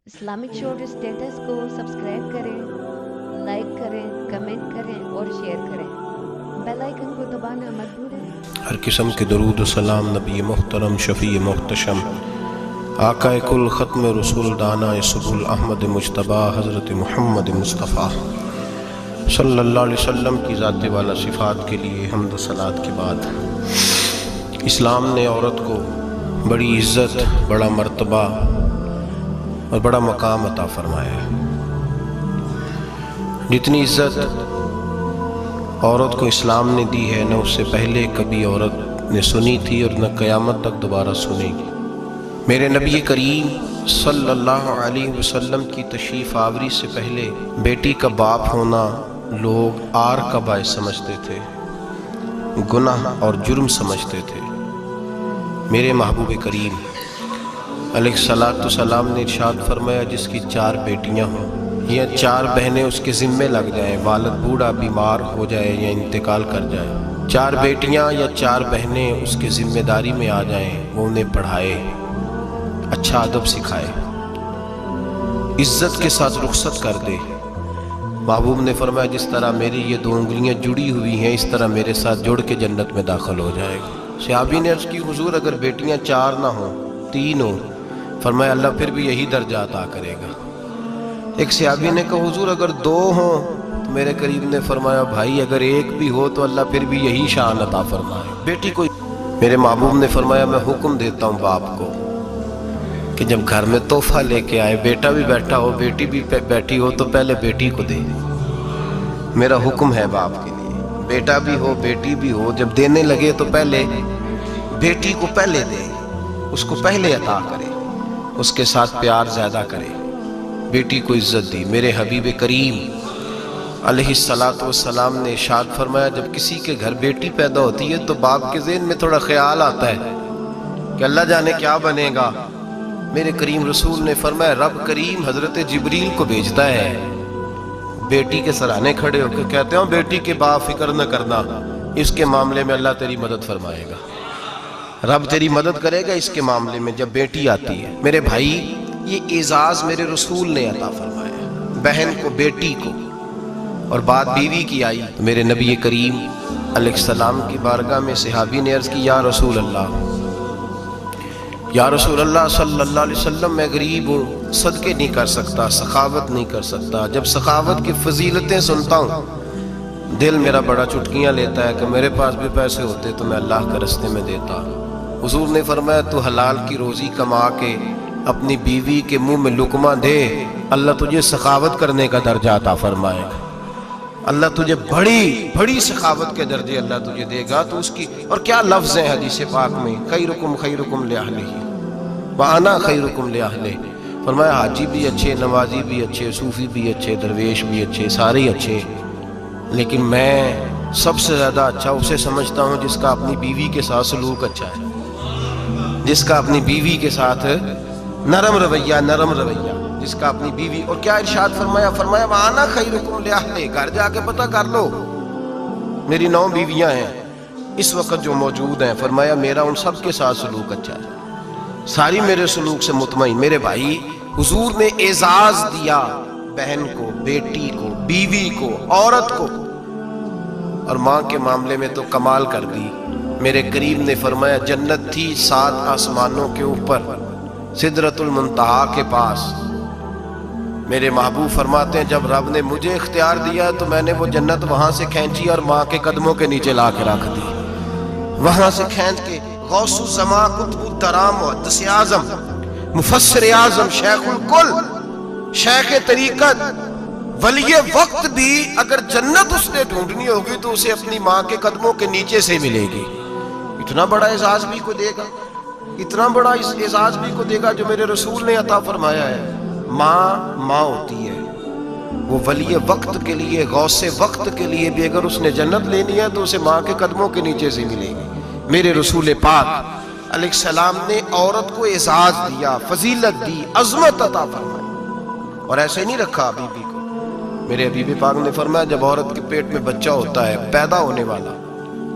Islamic short status کو subscribe کریں، like کریں، کمنٹ کریں اور شیئر کریں۔ بیل آئیکن کو دبانا مت بھولیں۔ ہر قسم کے درود و سلام نبی محترم شفیع محتشم آقا کل ختم رسول دانا سبل احمد مجتبی حضرت محمد مصطفیٰ صلی اللہ علیہ وسلم کی ذات والا صفات کے لیے حمد و صلات کے بعد، اسلام نے عورت کو بڑی عزت، بڑا مرتبہ اور بڑا مقام عطا فرمایا ہے۔ جتنی عزت عورت کو اسلام نے دی ہے، نہ اس سے پہلے کبھی عورت نے سنی تھی اور نہ قیامت تک دوبارہ سنے گی۔ میرے نبی کریم صلی اللہ علیہ وسلم کی تشریف آوری سے پہلے بیٹی کا باپ ہونا لوگ عار کا باعث سمجھتے تھے، گناہ اور جرم سمجھتے تھے۔ میرے محبوب کریم علیہ الصلاۃ والسلام نے ارشاد فرمایا، جس کی 4 بیٹیاں ہوں یا 4 بہنیں اس کے ذمے لگ جائیں، والد بوڑھا بیمار ہو جائے یا انتقال کر جائے، 4 بیٹیاں یا 4 بہنیں اس کے ذمہ داری میں آ جائیں، وہ انہیں پڑھائے، اچھا ادب سکھائے، عزت کے ساتھ رخصت کر دے۔ محبوب نے فرمایا، جس طرح میری یہ 2 انگلیاں جڑی ہوئی ہیں، اس طرح میرے ساتھ جڑ کے جنت میں داخل ہو جائے گا۔ صحابی نے عرض کی، حضور اگر بیٹیاں 4 نہ ہوں، 3 ہوں؟ فرمایا اللہ پھر بھی یہی درجہ عطا کرے گا۔ ایک صحابی نے کہا، حضور اگر 2 ہوں؟ تو میرے قریب نے فرمایا، بھائی اگر 1 بھی ہو تو اللہ پھر بھی یہی شان عطا فرمائے بیٹی کو۔ میرے محبوب نے فرمایا، میں حکم دیتا ہوں باپ کو کہ جب گھر میں تحفہ لے کے آئے، بیٹا بھی بیٹھا ہو بیٹی بھی بیٹھی ہو، تو پہلے بیٹی کو دے۔ میرا حکم ہے باپ کے لیے، بیٹا بھی ہو بیٹی بھی ہو، جب دینے لگے تو پہلے بیٹی کو پہلے دے، اس کو پہلے عطا کرے، اس کے ساتھ پیار زیادہ کرے، بیٹی کو عزت دی۔ میرے حبیب کریم علیہ الصلاۃ والسلام نے ارشاد فرمایا، جب کسی کے گھر بیٹی پیدا ہوتی ہے تو باپ کے ذہن میں تھوڑا خیال آتا ہے کہ اللہ جانے کیا بنے گا۔ میرے کریم رسول نے فرمایا، رب کریم حضرت جبریل کو بھیجتا ہے، بیٹی کے سرانے کھڑے ہو کے کہتے ہیں، بیٹی کے باپ فکر نہ کرنا، اس کے معاملے میں اللہ تیری مدد فرمائے گا، رب تیری مدد کرے گا اس کے معاملے میں جب بیٹی آتی ہے۔ میرے بھائی، یہ اعزاز میرے رسول نے عطا فرمایا، بہن کو، بیٹی کو، اور بات بیوی کی آئی تو میرے نبی کریم علیہ السلام کی بارگاہ میں صحابی نے عرض کی، یا رسول اللہ، یا رسول اللہ صلی اللہ علیہ وسلم، میں غریب ہوں، صدقے نہیں کر سکتا، سخاوت نہیں کر سکتا۔ جب سخاوت کی فضیلتیں سنتا ہوں، دل میرا بڑا چٹکیاں لیتا ہے کہ میرے پاس بھی پیسے ہوتے تو میں اللہ کے راستے میں دیتا۔ حضور نے فرمایا، تو حلال کی روزی کما کے اپنی بیوی کے منہ میں لقمہ دے، اللہ تجھے سخاوت کرنے کا درجہ عطا فرمائے گا، اللہ تجھے بڑی بڑی سخاوت کے درجے اللہ تجھے دے گا۔ تو اس کی اور کیا لفظ ہیں حدیث پاک میں، خیرکم خیرکم لأہلہ وانا خیرکم لأہلہ۔ فرمایا حاجی بھی اچھے، نمازی بھی اچھے، صوفی بھی اچھے، درویش بھی اچھے، سارے ہی اچھے، لیکن میں سب سے زیادہ اچھا اسے سمجھتا ہوں جس کا اپنی بیوی کے ساتھ سلوک اچھا ہے، جس کا اپنی بیوی کے ساتھ نرم رویہ، جس کا اپنی بیوی۔ اور کیا ارشاد فرمایا، فرمایا وَأَنَا خَيْرُكُمْ لِأَهْلِي، گھر جا کے پتہ کر لو، میری 9 بیویاں ہیں اس وقت جو موجود ہیں، فرمایا میرا ان سب کے ساتھ سلوک اچھا ہے، ساری میرے سلوک سے مطمئن۔ میرے بھائی، حضور نے اعزاز دیا بہن کو، بیٹی کو، بیوی کو، عورت کو، اور ماں کے معاملے میں تو کمال کر دی۔ میرے کریم نے فرمایا، جنت تھی 7 آسمانوں کے اوپر، سدرۃ المنتہا کے پاس۔ میرے محبوب فرماتے ہیں، جب رب نے مجھے اختیار دیا تو میں نے وہ جنت وہاں سے کھینچی اور ماں کے قدموں کے نیچے لا کے رکھ دی، وہاں سے کھینچ کے۔ غوث الزمان، قطب الدرام، محدث اعظم، مفسر اعظم، شیخ الکل، شیخ طریقت، ولی وقت بھی اگر جنت اس نے ڈھونڈنی ہوگی تو اسے اپنی ماں کے قدموں کے نیچے سے ملے گی۔ اتنا بڑا اعزاز بھی کو دے گا، اتنا بڑا اعزاز بھی کو دے گا جو میرے رسول نے عطا فرمایا ہے۔ ماں ہوتی ہے، وہ ولی وقت کے لیے، غوث وقت کے لیے بھی اگر اس نے جنت لینی ہے تو اسے ماں کے قدموں کے نیچے سے ملے گی۔ میرے رسول پاک علیہ السلام نے عورت کو اعزاز دیا، فضیلت دی، عظمت عطا فرمائی، اور ایسے نہیں رکھا بیوی کو۔ میرے حبیب پاک نے فرمایا، جب عورت کے پیٹ میں بچہ ہوتا ہے پیدا ہونے والا،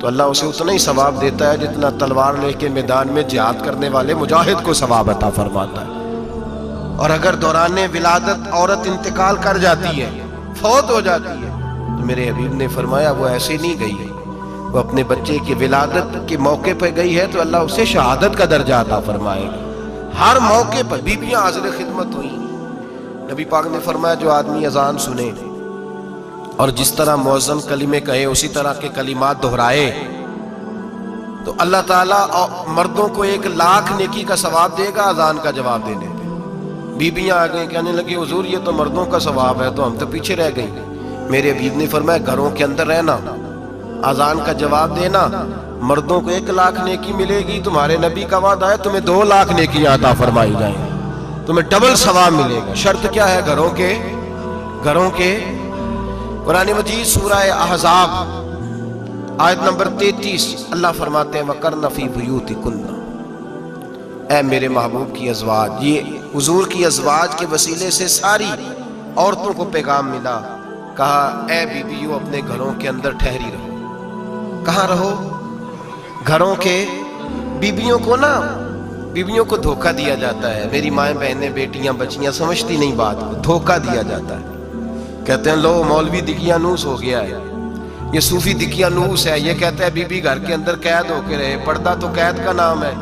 تو اللہ اسے اتنا ہی ثواب دیتا ہے جتنا تلوار لے کے میدان میں جہاد کرنے والے مجاہد کو ثواب عطا فرماتا ہے۔ اور اگر دوران ولادت عورت انتقال کر جاتی ہے، فوت ہو جاتی ہے، تو میرے حبیب نے فرمایا وہ ایسے نہیں گئی، وہ اپنے بچے کی ولادت کے موقع پہ گئی ہے تو اللہ اسے شہادت کا درجہ عطا فرمائے گا۔ ہر موقع پر بیویاں حاضر خدمت ہوئی۔ نبی پاک نے فرمایا جو آدمی اذان سنے اور جس طرح مؤذن کلمے کہے اسی طرح کے کلمات دہرائے تو اللہ تعالیٰ مردوں کو 1,00,000 نیکی کا ثواب دے گا اذان کا جواب دینے پہ۔ بیویاں آ گئیں، کہنے لگی حضور یہ تو مردوں کا ثواب ہے، تو ہم تو پیچھے رہ گئیں۔ میرے حبیب نے فرمایا گھروں کے اندر رہنا، اذان کا جواب دینا، مردوں کو 1,00,000 نیکی ملے گی، تمہارے نبی کا وعدہ ہے تمہیں 2,00,000 نیکی عطا فرمائی جائیں، تمہیں ڈبل ثواب ملے گا۔ شرط کیا ہے؟ گھروں کے قرآن مجید سورہ احزاب آیت نمبر 33 اللہ فرماتے ہیں وَقَرْنَ فِي بُيُوتِكُنَّ، اے میرے محبوب کی ازواج، یہ حضور کی ازواج کے وسیلے سے ساری عورتوں کو پیغام ملا۔ کہا اے بیویوں اپنے گھروں کے اندر ٹھہری رہو۔ کہاں رہو؟ گھروں کے۔ بیویوں کو دھوکہ دیا جاتا ہے، میری مائیں بہنیں بیٹیاں بچیاں سمجھتی نہیں بات کو، دھوکہ دیا جاتا ہے۔ کہتے ہیں لو مولوی دقیانوس ہو گیا ہے، یہ صوفی دقیانوس ہے، یہ کہتا ہے بی بی گھر کے اندر قید ہو کے رہے، پردہ تو قید کا نام ہے،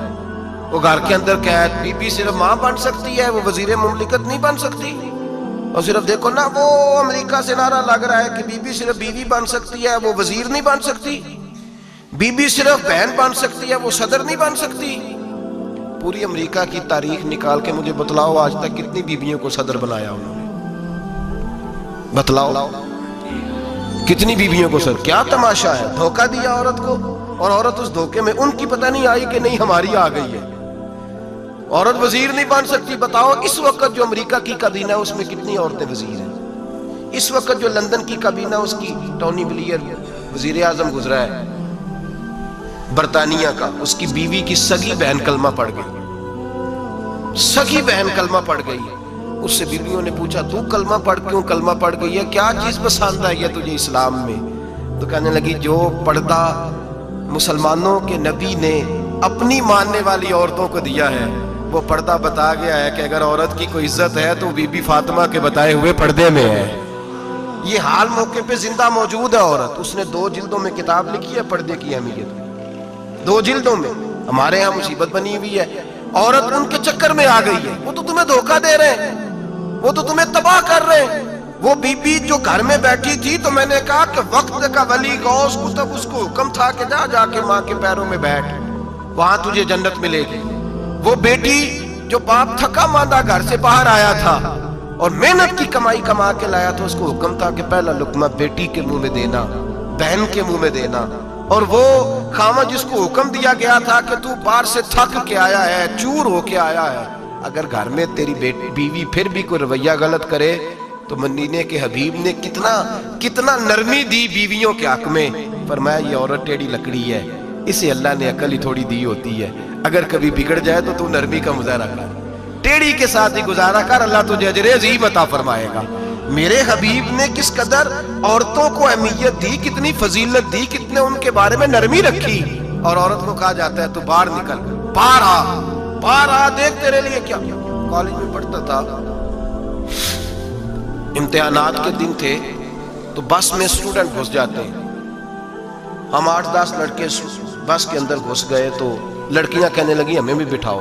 وہ گھر کے اندر قید، بی بی صرف ماں بن سکتی ہے، وہ وزیر مملکت نہیں بن سکتی۔ اور صرف دیکھو نا وہ امریکہ سے نعرہ لگ رہا ہے کہ بی بی صرف بیوی بن سکتی ہے، وہ وزیر نہیں بن سکتی، بی بی صرف بہن بن سکتی ہے، وہ صدر نہیں بن سکتی۔ پوری امریکہ کی تاریخ نکال کے مجھے بتلاؤ آج تک کتنی بیویوں کو صدر بنایا انہوں نے؟ بتلاؤ کتنی بیویوں کو صدر؟ کیا تماشا ہے، دھوکہ دیا عورت کو، اور عورت اس دھوکے میں ان کی پتہ نہیں آئی کہ نہیں ہماری آ گئی ہے۔ عورت وزیر نہیں بن سکتی۔ بتاؤ اس وقت جو امریکہ کی کابینہ ہے اس میں کتنی عورتیں وزیر ہیں؟ اس وقت جو لندن کی کابینہ اس کی ٹونی بلیئر وزیر اعظم گزرا ہے برطانیہ کا، اس کی بیوی کی سگی بہن کلمہ پڑھ گئی، سگی بہن کلمہ پڑھ گئی۔ اس سے بیویوں نے پوچھا تو کلمہ پڑھ کیوں کلمہ پڑھ گئی ہے، کیا چیز پسند آئی ہے تجھے اسلام میں؟ تو کہنے لگی جو پردہ مسلمانوں کے نبی نے اپنی ماننے والی عورتوں کو دیا ہے وہ پردہ بتا گیا ہے کہ اگر عورت کی کوئی عزت ہے تو بی بی فاطمہ کے بتائے ہوئے پردے میں ہے۔ یہ حال موقع پہ زندہ موجود ہے عورت، اس نے 2 جلدوں میں کتاب لکھی ہے پردے کی اہمیت، 2 جلدوں میں۔ ہمارے ہاں مصیبت بنی ہوئی ہے، عورت ان کے چکر میں آ گئی ہے، وہ تو تمہیں دھوکہ دے رہے ہیں، وہ تو تمہیں تباہ کر رہے ہیں۔ وہ بی بی جو گھر میں بیٹھی تھی تو میں نے کہا کہ وقت کا ولی غوث کتب اس کو حکم تھا کہ جا کے ماں کے پیروں میں بیٹھ، وہاں تجھے جنت ملے گی۔ وہ بیٹی جو باپ تھکا ماندہ گھر سے باہر آیا تھا اور محنت کی کمائی کما کے لایا تھا، اس کو حکم تھا کہ پہلا لقمہ بیٹی کے منہ میں دینا، بہن کے منہ میں دینا۔ اور وہ خامد جس کو حکم دیا گیا تھا کہ تو باہر سے تھک کے آیا ہے، چور ہو کے آیا ہے، اگر گھر میں تیری بیوی پھر بھی کوئی رویہ غلط کرے تو مدینے کے حبیب نے کتنا نرمی دی بیویوں کے حق میں۔ فرمایا یہ عورت ٹیڑھی لکڑی ہے، اسے اللہ نے عقل ہی تھوڑی دی ہوتی ہے، اگر کبھی بگڑ جائے تو تو نرمی کا مظاہرہ کر، ٹیڑھی کے ساتھ ہی گزارا کر، اللہ تجھے اجر عظیم عطا فرمائے گا۔ میرے حبیب نے کس قدر عورتوں کو اہمیت دی، کتنی فضیلت دی، کتنے ان کے بارے میں نرمی رکھی۔ اور عورت کو کہا جاتا ہے تو باہر نکل، باہر آ دیکھ تیرے لیے کیا۔ کالج میں پڑھتا تھا، امتحانات کے دن تھے تو بس میں اسٹوڈنٹ گھس جاتے ہیں، ہم 8-10 لڑکے بس کے اندر گھس گئے تو لڑکیاں کہنے لگی ہمیں بھی بٹھاؤ۔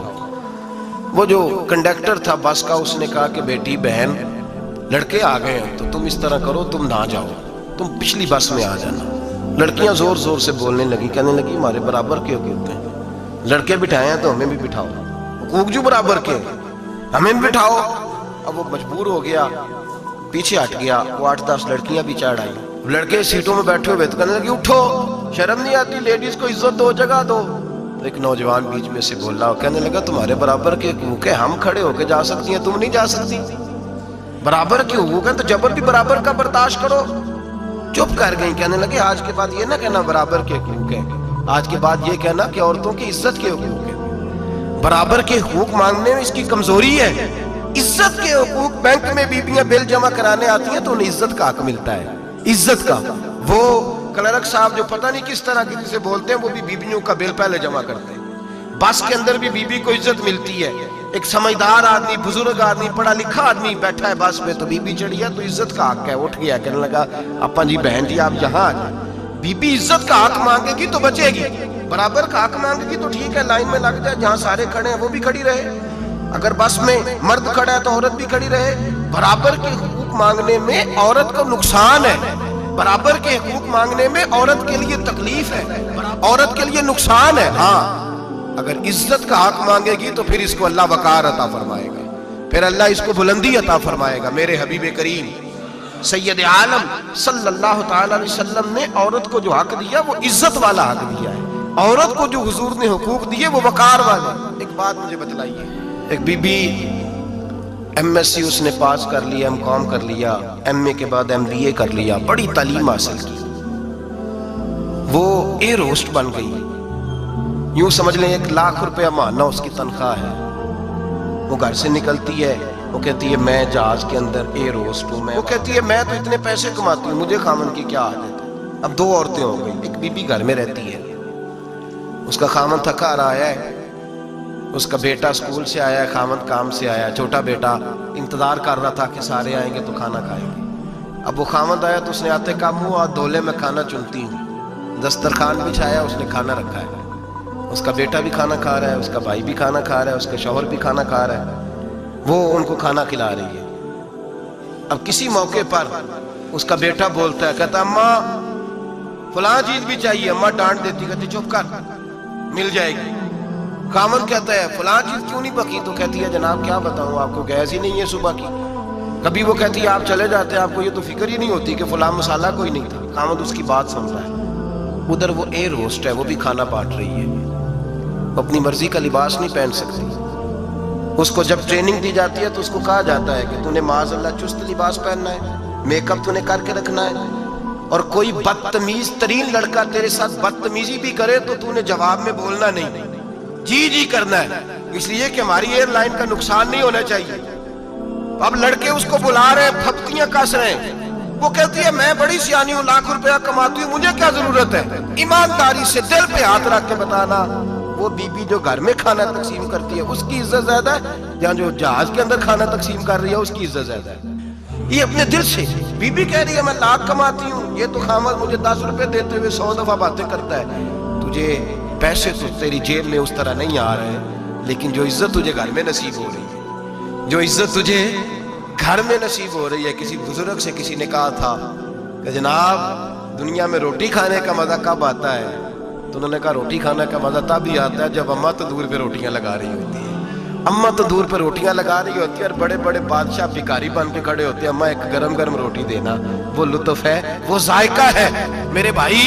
وہ جو کنڈکٹر تھا بس کا اس نے کہا کہ بیٹی بہن لڑکے آ گئے ہیں تو تم اس طرح کرو، تم نہ جاؤ، تم پچھلی بس میں آ جانا۔ لڑکیاں زور زور سے بولنے لگی، کہنے لگی ہمارے برابر کے ہوتے ہیں، لڑکے بٹھائے ہیں تو ہمیں بھی بٹھاؤ، حقوق جو برابر کے ہمیں بھی بٹھاؤ۔ اب وہ مجبور ہو گیا، پیچھے ہٹ گیا، وہ 8-10 لڑکیاں بھی چڑھ آئی، لڑکے سیٹوں میں بیٹھے ہوئے تو کہنے لگی اٹھو، شرم نہیں آتی، لیڈیز کو عزت دو، جگہ دو۔ ایک نوجوان بیچ میں سے بولا، کہنے لگا تمہارے برابر کے حقوق ہے، ہم کھڑے ہو کے جا سکتی ہیں، تم نہیں جا سکتی، برابر کے حقوق ہیں تو جبر بھی برابر کا برداشت کرو۔ چپ کر گئی، کہنے لگے آج کے بعد یہ نہ کہنا برابر کے حقوق ہیں، آج کے بعد یہ کہنا کہ عورتوں کی عزت کے حقوق ہیں۔ برابر کے حقوق مانگنے میں اس کی کمزوری ہے، عزت کے حقوق۔ بینک میں بیویاں بل جمع کرانے آتی ہیں تو انہیں عزت کا حق ملتا ہے، عزت کا۔ وہ کلرک صاحب جو پتہ نہیں کس طرح کسی سے بولتے ہیں وہ بھی بیویوں کا بل پہلے جمع کرتے ہیں۔ بس کے اندر بھی بیوی کو عزت ملتی ہے۔ ایک سمجھدار آدمی, بزرگ آدمی, پڑھا لکھا آدمی بیٹھا ہے بس میں, تو بی بی چڑھی ہے تو عزت کا حق ہے. اٹھ گیا, کہنے لگا اپا جی بہن جی آپ یہاں آ جائیں. بی بی عزت کا حق مانگے گی تو بچے گی, برابر کا حق مانگے گی تو ٹھیک ہے, لائن میں لگ جائے, جہاں سارے کھڑے ہیں وہ بھی کھڑی رہے. اگر بس میں مرد کھڑا ہے تو عورت بھی کھڑی رہے. برابر کے حقوق مانگنے میں عورت کو نقصان ہے, برابر کے حقوق مانگنے میں عورت کے لیے تکلیف ہے, عورت کے لیے نقصان ہے. ہاں اگر عزت کا حق مانگے گی تو پھر اس کو اللہ وقار عطا فرمائے گا, پھر اللہ اس کو بلندی عطا فرمائے گا. میرے حبیب کریم سید عالم صلی اللہ تعالی علیہ وسلم نے عورت کو جو حق دیا وہ عزت والا حق دیا ہے. عورت کو جو حضور نے حقوق دیے وہ وقار والے. ایک بات مجھے بتلائیے, ایک بی بی ایم ایس سی اس نے پاس کر لیا, ایم کام کر لیا, ایم اے کے بعد ایم بی اے کر لیا, بڑی تعلیم حاصل کی, وہ ایئر ہوسٹ بن گئی. یوں سمجھ لیں 1 لاکھ روپیہ ماہانہ اس کی تنخواہ ہے. وہ گھر سے نکلتی ہے, وہ کہتی ہے میں جہاز کے اندر ایئر ہوسٹ ہوں. وہ کہتی ہے میں تو اتنے پیسے کماتی ہوں, مجھے خامن کی کیا عادت ہے. اب 2 عورتیں ہو گئی, ایک بی بی گھر میں رہتی ہے, اس کا خامن تھکا رہا ہے, اس کا بیٹا اسکول سے آیا ہے, خامن کام سے آیا, چھوٹا بیٹا انتظار کر رہا تھا کہ سارے آئیں گے تو کھانا کھائیں گے. اب وہ خامن آیا تو اس نے آتے کہا منہ ہاتھ دھو لے میں کھانا چنتی ہوں. دسترخوان بچھایا, اس نے کھانا رکھا ہے, اس کا بیٹا بھی کھانا کھا رہا ہے, اس کا بھائی بھی کھانا کھا رہا ہے, اس کا شوہر بھی کھانا کھا رہا ہے, وہ ان کو کھانا کھلا رہی ہے. اب کسی موقع پر اس کا بیٹا بولتا ہے, کہتا اماں فلاں چیز بھی چاہیے. اماں ڈانٹ دیتی, کہتی چپ کر مل جائے گی. خامن کہتا ہے فلاں چیز کیوں نہیں پکی, تو کہتی ہے جناب کیا بتاؤں آپ کو, گیس ہی نہیں ہے صبح کی. کبھی وہ کہتی ہے آپ چلے جاتے ہیں, آپ کو یہ تو فکر ہی نہیں ہوتی کہ فلاں مسالہ کوئی نہیں تھا. خامن اس کی بات سن رہا ہے. ادھر وہ ایئر ہوسٹ ہے, وہ بھی کھانا بانٹ رہی ہے, وہ اپنی مرضی کا لباس نہیں پہن سکتی. اس کو جب ٹریننگ دی جاتی ہے تو اس کو کہا جاتا ہے کہ تو نے معاذ اللہ چست لباس پہننا ہے, میک اپ تو نے کر کے رکھنا ہے, اور کوئی بدتمیز ترین لڑکا تیرے ساتھ بدتمیزی بھی کرے تو تو نے جواب میں بولنا نہیں, جی جی کرنا ہے, اس لیے کہ ہماری ایئر لائن کا نقصان نہیں ہونا چاہیے. اب لڑکے اس کو بلا رہے ہیں, پھپتیاں کس رہے ہیں. وہ کہتی ہے میں بڑی سیانی ہوں, لاکھ روپیہ کماتی ہوں, مجھے کیا ضرورت ہے. ایمانداری سے دل پہ ہاتھ رکھ کے بتانا, وہ بی بی جو گھر میں کھانا تقسیم کرتی ہے اس کی عزت زیادہ ہے, یا جو جہاز کے اندر کھانا تقسیم کر رہی ہے اس کی عزت زیادہ ہے. یہ اپنے دل سے بی بی کہہ رہی ہے میں لاکھ کماتی ہوں, یہ تو خامد مجھے 10 روپے دیتے ہوئے 100 دفعہ باتیں کرتا ہے. تجھے پیسے تو تیری جیب میں اس طرح نہیں آ رہے, لیکن جو عزت تجھے گھر میں نصیب ہو رہی ہے, جو عزت تجھے گھر میں نصیب ہو رہی ہے. کسی بزرگ سے کسی نے کہا تھا کہ جناب دنیا میں روٹی کھانے کا مزہ کب آتا ہے, تو انہوں نے کہا روٹی کھانے کا مزہ تب ہی آتا ہے جب اماں تندور پہ روٹیاں لگا رہی ہوتی ہے. اماں تندور پہ روٹیاں لگا رہی ہوتی ہے اور بڑے بڑے بادشاہ بھکاری بن کے کھڑے ہوتے ہیں, اماں ایک گرم گرم روٹی دینا. وہ لطف ہے, وہ ذائقہ ہے. میرے بھائی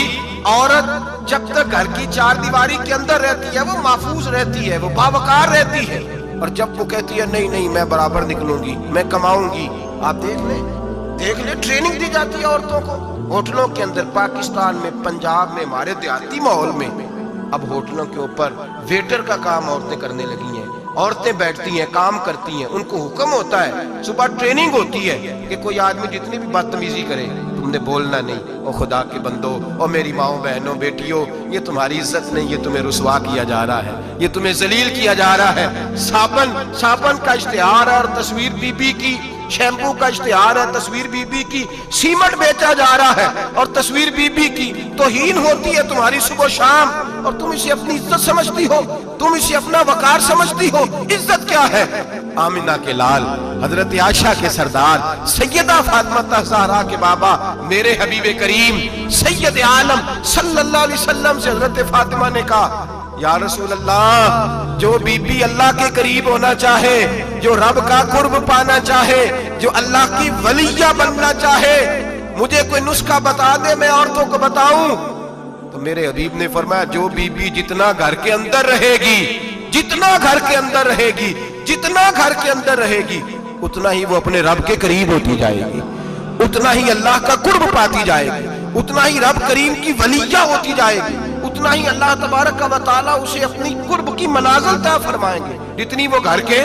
عورت جب تک گھر کی 4 دیواری کے اندر رہتی ہے وہ محفوظ رہتی ہے, وہ باوقار رہتی ہے. اور جب وہ کہتی ہے نہیں نہیں میں برابر نکلوں گی, میں کماؤں گی, آپ دیکھ لیں ٹریننگ دی جاتی ہے عورتوں کو ہوٹلوں کے اندر. پاکستان میں, پنجاب میں, ہمارے دیہاتی ماحول میں اب ہوٹلوں کے اوپر ویٹر کا کام عورتیں کرنے لگی ہیں. عورتیں بیٹھتی ہیں, کام کرتی ہیں, ان کو حکم ہوتا ہے, صبح ٹریننگ ہوتی ہے کہ کوئی آدمی جتنی بھی بدتمیزی کرے تم نے بولنا نہیں. او خدا کے بندو, او میری ماؤں بہنوں بیٹیوں, یہ تمہاری عزت نہیں, یہ تمہیں رسوا کیا جا رہا ہے, یہ تمہیں ذلیل کیا جا رہا ہے. صابن کا اشتہار ہے اور تصویر بی بی کی, شیمپو کا اشتہار ہے, تصویر بی بی کی, سیمنٹ بیچا جا رہا ہے اور تصویر بی بی کی. توہین ہوتی ہے تمہاری صبح و شام, اور تم اسے اپنی عزت سمجھتی ہو, تم اسے اپنا وقار سمجھتی ہو. عزت کیا ہے؟ آمنہ کے لال, حضرت عائشہ کے سردار, سیدہ فاطمہ زہرا کے بابا, میرے حبیب کریم سید عالم صلی اللہ علیہ وسلم سے حضرت فاطمہ نے کہا یا رسول اللہ, جو بی بی اللہ کے قریب ہونا چاہے, جو رب کا قرب پانا چاہے, جو اللہ کی ولیہ بننا چاہے, مجھے کوئی نسخہ بتا دے میں عورتوں کو بتاؤں. تو میرے حبیب نے فرمایا جو بی بی جتنا گھر کے اندر رہے گی, جتنا گھر کے اندر رہے گی, جتنا گھر کے اندر رہے گی, اتنا ہی وہ اپنے رب کے قریب ہوتی جائے گی, اتنا ہی اللہ کا قرب پاتی جائے گی, اتنا ہی رب کریم کی ولیہ ہوتی جائے گی, اتنا ہی اللہ تبارک و تعالیٰ اسے اپنی قرب کی منازل طے فرمائیں گے. جتنی وہ گھر کے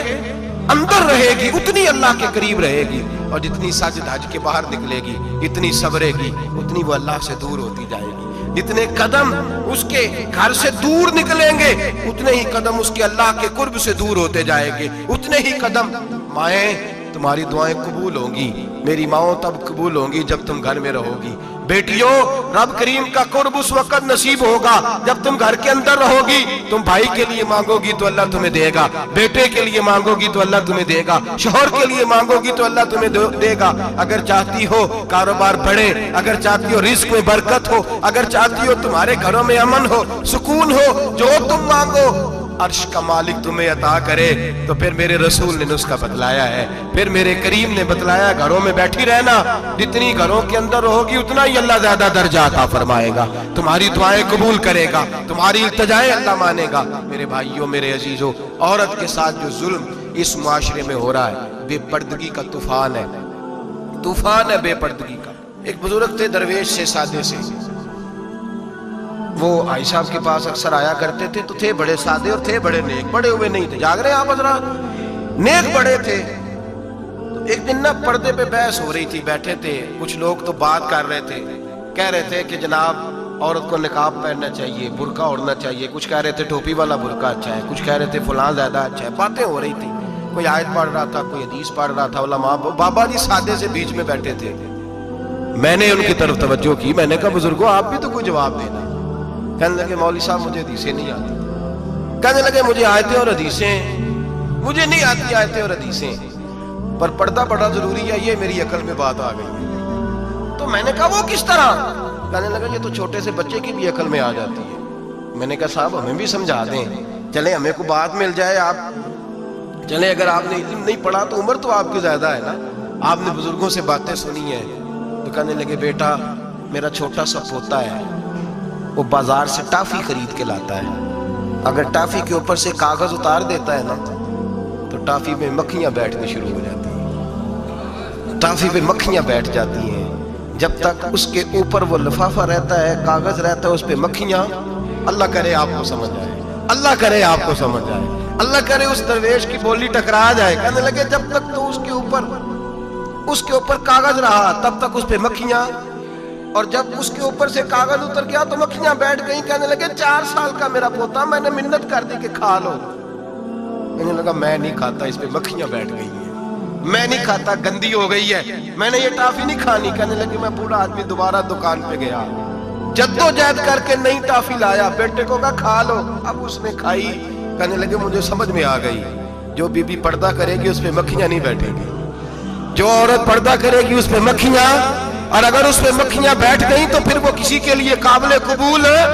اندر رہے گی اتنی اللہ کے قریب رہے گی, اور جتنی سج دھج کے باہر نکلے گی, اتنی صبرے گی, اتنی وہ اللہ سے دور ہوتی جائے گی. जितने कदम उसके घर से दूर निकलेंगे उतने ही कदम उसके अल्लाह के कुर्ब से दूर होते जाएंगे, उतने ही कदम। माएँ तुम्हारी दुआएं कबूल होंगी, मेरी माओ तब कबूल होंगी जब तुम घर में रहोगी। बेटियों रब करीम का कुर्ब उस वक्त नसीब होगा जब तुम घर के अंदर रहोगी। तुम भाई के लिए मांगोगी तो अल्लाह तुम्हें देगा, बेटे के लिए मांगोगी तो अल्लाह तुम्हें देगा, शोहर के लिए मांगोगी तो अल्लाह तुम्हें देगा। अगर चाहती हो कारोबार बढ़े, अगर चाहती हो रिस्क में बरकत हो, अगर चाहती हो तुम्हारे घरों में अमन हो, सुकून हो, जो तुम मांगो अर्श का मालिक तुम्हें अता करे। तो फिर मेरे रसूल ने नुस्खा बतलाया है, फिर मेरे करीम ने बतलाया घरों में बैठी रहना, जितनी घरों के अंदर रहोगी उतना ही अल्लाह ज्यादा दर्जा अता फरमाएगा, तुम्हारी दुआएं कबूल करेगा, तुम्हारी इल्तिजाएं अल्लाह मानेगा। मेरे भाइयों मेरे अजीजों, औरत के साथ जो जुल्म इस मुआशरे में हो रहा है बेपर्दगी का तूफान है, तूफान है बेपर्दगी का। एक बुजुर्ग थे दरवेश से सादे से, वो आई साहब के पास अक्सर आया करते थे, तो थे बड़े सादे और थे बड़े नेक, बड़े हुए नहीं थे, जाग रहे आप हजरात, नेक बड़े थे। तो एक दिन ना पर्दे पे बहस हो रही थी, बैठे थे कुछ लोग तो बात कर रहे थे, कह रहे थे कि जनाब औरत को निकाब पहनना चाहिए, बुर्का ओढ़ना चाहिए, कुछ कह रहे थे टोपी वाला बुर्का अच्छा है, कुछ कह रहे थे फलां ज्यादा अच्छा है, बातें हो रही थी। कोई आयत पढ़ रहा था, कोई हदीस पढ़ रहा था, उलमा बाबा जी सादे से बीच में बैठे थे। मैंने उनकी तरफ तवज्जो की, मैंने कहा बुजुर्गों आप भी तो कोई जवाब देना। कहने लगे मौलवी साहब मुझे हदीसें नहीं आती, कहने लगे मुझे आयतें और हदीसें मुझे नहीं आती, आयतें और हदीसें, पर पर्दा बड़ा जरूरी है, ये मेरी अकल में बात आ गई। तो मैंने कहा वो किस तरह? कहने लगा ये तो छोटे से बच्चे की भी अकल में आ जाती है। मैंने कहा साहब हमें भी समझा दें, चले हमें को बात मिल जाए, आप चले, अगर आपने इल्म नहीं पढ़ा तो उम्र तो आपकी ज्यादा है ना, आपने बुजुर्गों से बातें सुनी है। तो कहने लगे बेटा मेरा छोटा सा पोता है, वो बाजार से टाफी खरीद के लाता है, अगर टाफी के ऊपर से कागज उतार देता है ना तो टाफी में मक्खियां बैठनी शुरू हो जाती हैं, टाफी पे मक्खियां बैठ जाती हैं। जब तक उसके ऊपर वो लिफाफा रहता है, कागज रहता है, उस पे मक्खियां, अल्लाह करे आपको समझ आए, अल्लाह करे आपको समझ आए, अल्लाह करे उस दरवेश की बोली टकरा जाए। कहने लगे जब तक तो उसके ऊपर कागज रहा तब तक उस पे मक्खियां, और जब उसके ऊपर से कागज उतर गया तो मक्खियां बैठ गई। कहने लगे 4 साल का मेरा पोता, मैंने मिन्नत कर दी कि खा लो। कहने लगा मैं नहीं खाता, इस पे मक्खियां बैठ गई हैं, मैं नहीं खाता, गंदी हो गई है, मैंने ये टाफी नहीं खानी। कहने लगे मैं बूढ़ा आदमी दोबारा दुकान पे गया, जद्दोजहद करके नई टाफी लाया, बेटे को कहा खा लो, अब उसने खाई। कहने लगे मुझे समझ में आ गई, जो बीबी पर्दा करेगी उस पे मक्खियां नहीं बैठेगी, जो औरत पर्दा करेगी उस पे मक्खियां, और अगर उस पे मक्खियां बैठ गई तो फिर वो किसी के लिए काबिल कबूल है।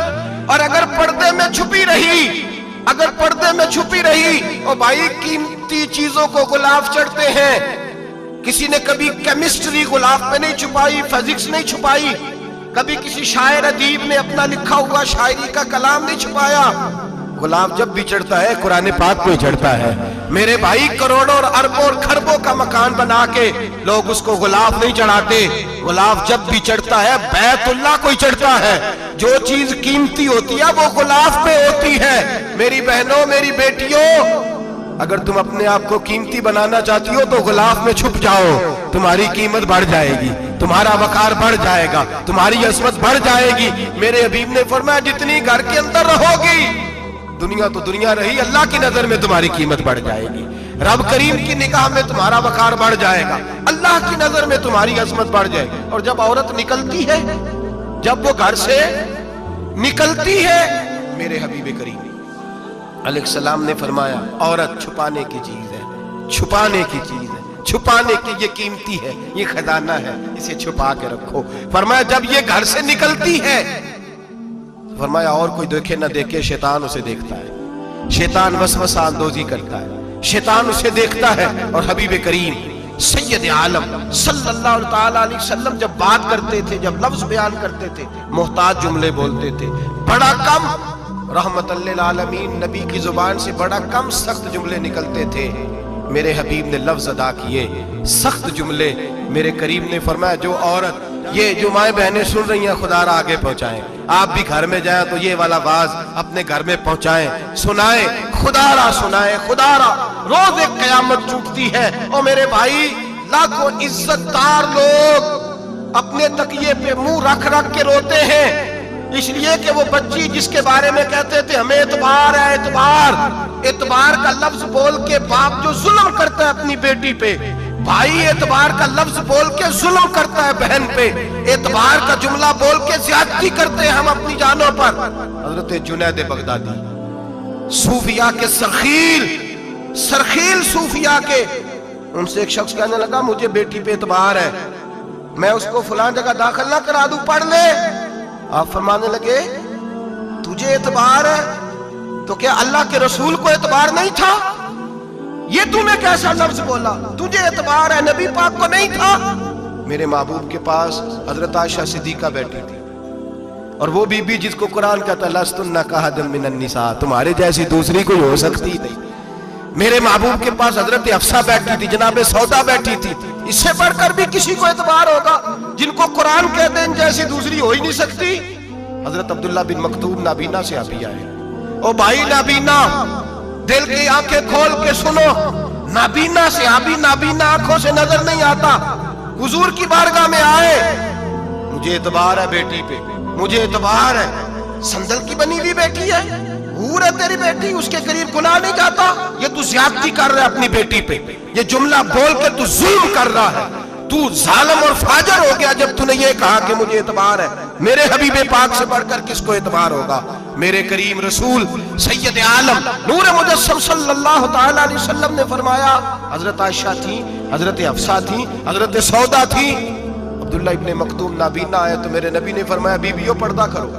और अगर पर्दे में छुपी रही, अगर पर्दे में छुपी रही, और भाई कीमती चीजों को गुलाब चढ़ते हैं, किसी ने कभी केमिस्ट्री गुलाब पे नहीं छुपाई, फिजिक्स नहीं छुपाई, कभी किसी शायर अदीब ने अपना लिखा हुआ शायरी का कलाम नहीं छुपाया। गुलाब जब भी चढ़ता है कुरान पाक पे चढ़ता है। मेरे भाई करोड़ों और अरबों और खरबों का मकान बना के लोग उसको गुलाब नहीं चढ़ाते, गुलाब जब भी चढ़ता है बैतुल्लाह को ही चढ़ता है। जो चीज कीमती होती है वो गुलाब पे होती है। मेरी बहनों मेरी बेटियों, अगर तुम अपने आप को कीमती बनाना चाहती हो तो गुलाब में छुप जाओ, तुम्हारी कीमत बढ़ जाएगी, तुम्हारा वकार बढ़ जाएगा, तुम्हारी असमत बढ़ जाएगी। मेरे हबीब ने फरमाया जितनी घर के अंदर रहोगी, दुनिया तो दुनिया रही, अल्लाह की नजर में तुम्हारी कीमत बढ़ जाएगी, रब करीम की निगाह में तुम्हारा वकार बढ़ जाएगा, अल्लाह की नजर में तुम्हारी अजमत बढ़ जाएगी। और जब औरत निकलती है, जब वो घर से निकलती है, मेरे हबीब करीम अलैहिस्सलाम ने फरमाया औरत छुपाने की चीज है, छुपाने की चीज है, छुपाने की, ये कीमती है, ये खजाना है, इसे छुपा के रखो। फरमाया जब ये घर से निकलती है, फरमाया और कोई देखे ना देखे, शैतान उसे देखता है, शैतान वसवसा अंदोजी करता है, शैतान उसे देखता है। और हबीब करीम सैयद आलम सल्लल्लाहु ताला अलैहि वसल्लम जब बात करते थे, जब लफ्ज बयान करते थे, मोहताज जुमले बोलते थे, बड़ा कम, रहमतल लिल आलमीन नबी की जुबान से बड़ा कम सख्त जुमले निकलते थे। मेरे हबीब ने लफ्ज अदा किए सख्त जुमले। मेरे करीम ने फरमाया जो औरत, ये जो माए बहनें सुन रही हैं, खुदारा आगे पहुंचाएं, आप भी घर में जाएं तो ये वाला आवाज अपने घर में पहुंचाएं, सुनाएं, खुदारा सुनाएं, खुदारा। रोज एक कयामत टूटती है और मेरे भाई लाखों इज्जतदार लोग अपने तकिए पे मुंह रख रख के रोते हैं। اس لیے کہ وہ بچی جس کے بارے میں کہتے تھے ہمیں اعتبار ہے، اعتبار کا لفظ بول کے باپ جو ظلم کرتا ہے اپنی بیٹی پہ، بھائی اعتبار کا لفظ بول کے ظلم کرتا ہے بہن پہ، اعتبار کا جملہ بول کے زیادتی کرتے ہیں ہم اپنی جانوں پر۔ حضرت جنید بغدادی صوفیاء کے سرخیل صوفیاء کے، ان سے ایک شخص کہنے لگا مجھے بیٹی پہ اعتبار ہے، میں اس کو فلاں جگہ داخل نہ کرا دوں، پڑھ لے۔ آپ فرمانے لگے تجھے اعتبار ہے تو کیا اللہ کے رسول کو اعتبار نہیں تھا؟ یہ تو نے کیسا لفظ بولا؟ تجھے اعتبار ہے، نبی پاک کو نہیں تھا؟ میرے محبوب کے پاس حضرت عائشہ صدیقہ بیٹھی تھی، اور وہ بی بی جس کو قرآن کہتا ہے لستن کاحد من النساء، تمہارے جیسی دوسری کوئی ہو سکتی نہیں۔ میرے محبوب کے پاس حضرت حفصہ بیٹھی تھی، جناب سودا بیٹھی تھی، اس سے بڑھ کر بھی کسی کو اعتبار ہوگا؟ جن کو قرآن کہتے ہیں ان جیسی دوسری ہو ہی نہیں سکتی۔ حضرت عبداللہ بن مکتوم نابینا سے ابھی آئے، او بھائی نابینا دل کی آنکھیں کھول کے سنو، نابینا سے ابھی نابینا آنکھوں سے نظر نہیں آتا، حضور کی بارگاہ میں آئے، مجھے اعتبار ہے بیٹی پہ، مجھے اعتبار ہے، سندل کی بنی ہوئی بیٹی ہے، حور ہے تیری بیٹی، اس کے قریب گناہ نہیں جاتا، یہ تو زیادتی کر رہا ہے اپنی بیٹی پہ، یہ جملہ بول کے تو ظلم کر رہا ہے، تو ظالم اور فاجر ہو گیا جب تو نے یہ کہا کہ مجھے اعتبار ہے۔ میرے حبیب پاک سے بڑھ کر کس کو اعتبار ہوگا؟ میرے کریم رسول سید عالم نور مجسم صلی اللہ تعالی علیہ وسلم نے فرمایا، حضرت عائشہ تھی، حضرت حفصہ تھی، حضرت سودا تھی، عبداللہ ابن مکتوم نابینا آئے تو میرے نبی نے فرمایا بیویوں پردہ کرو،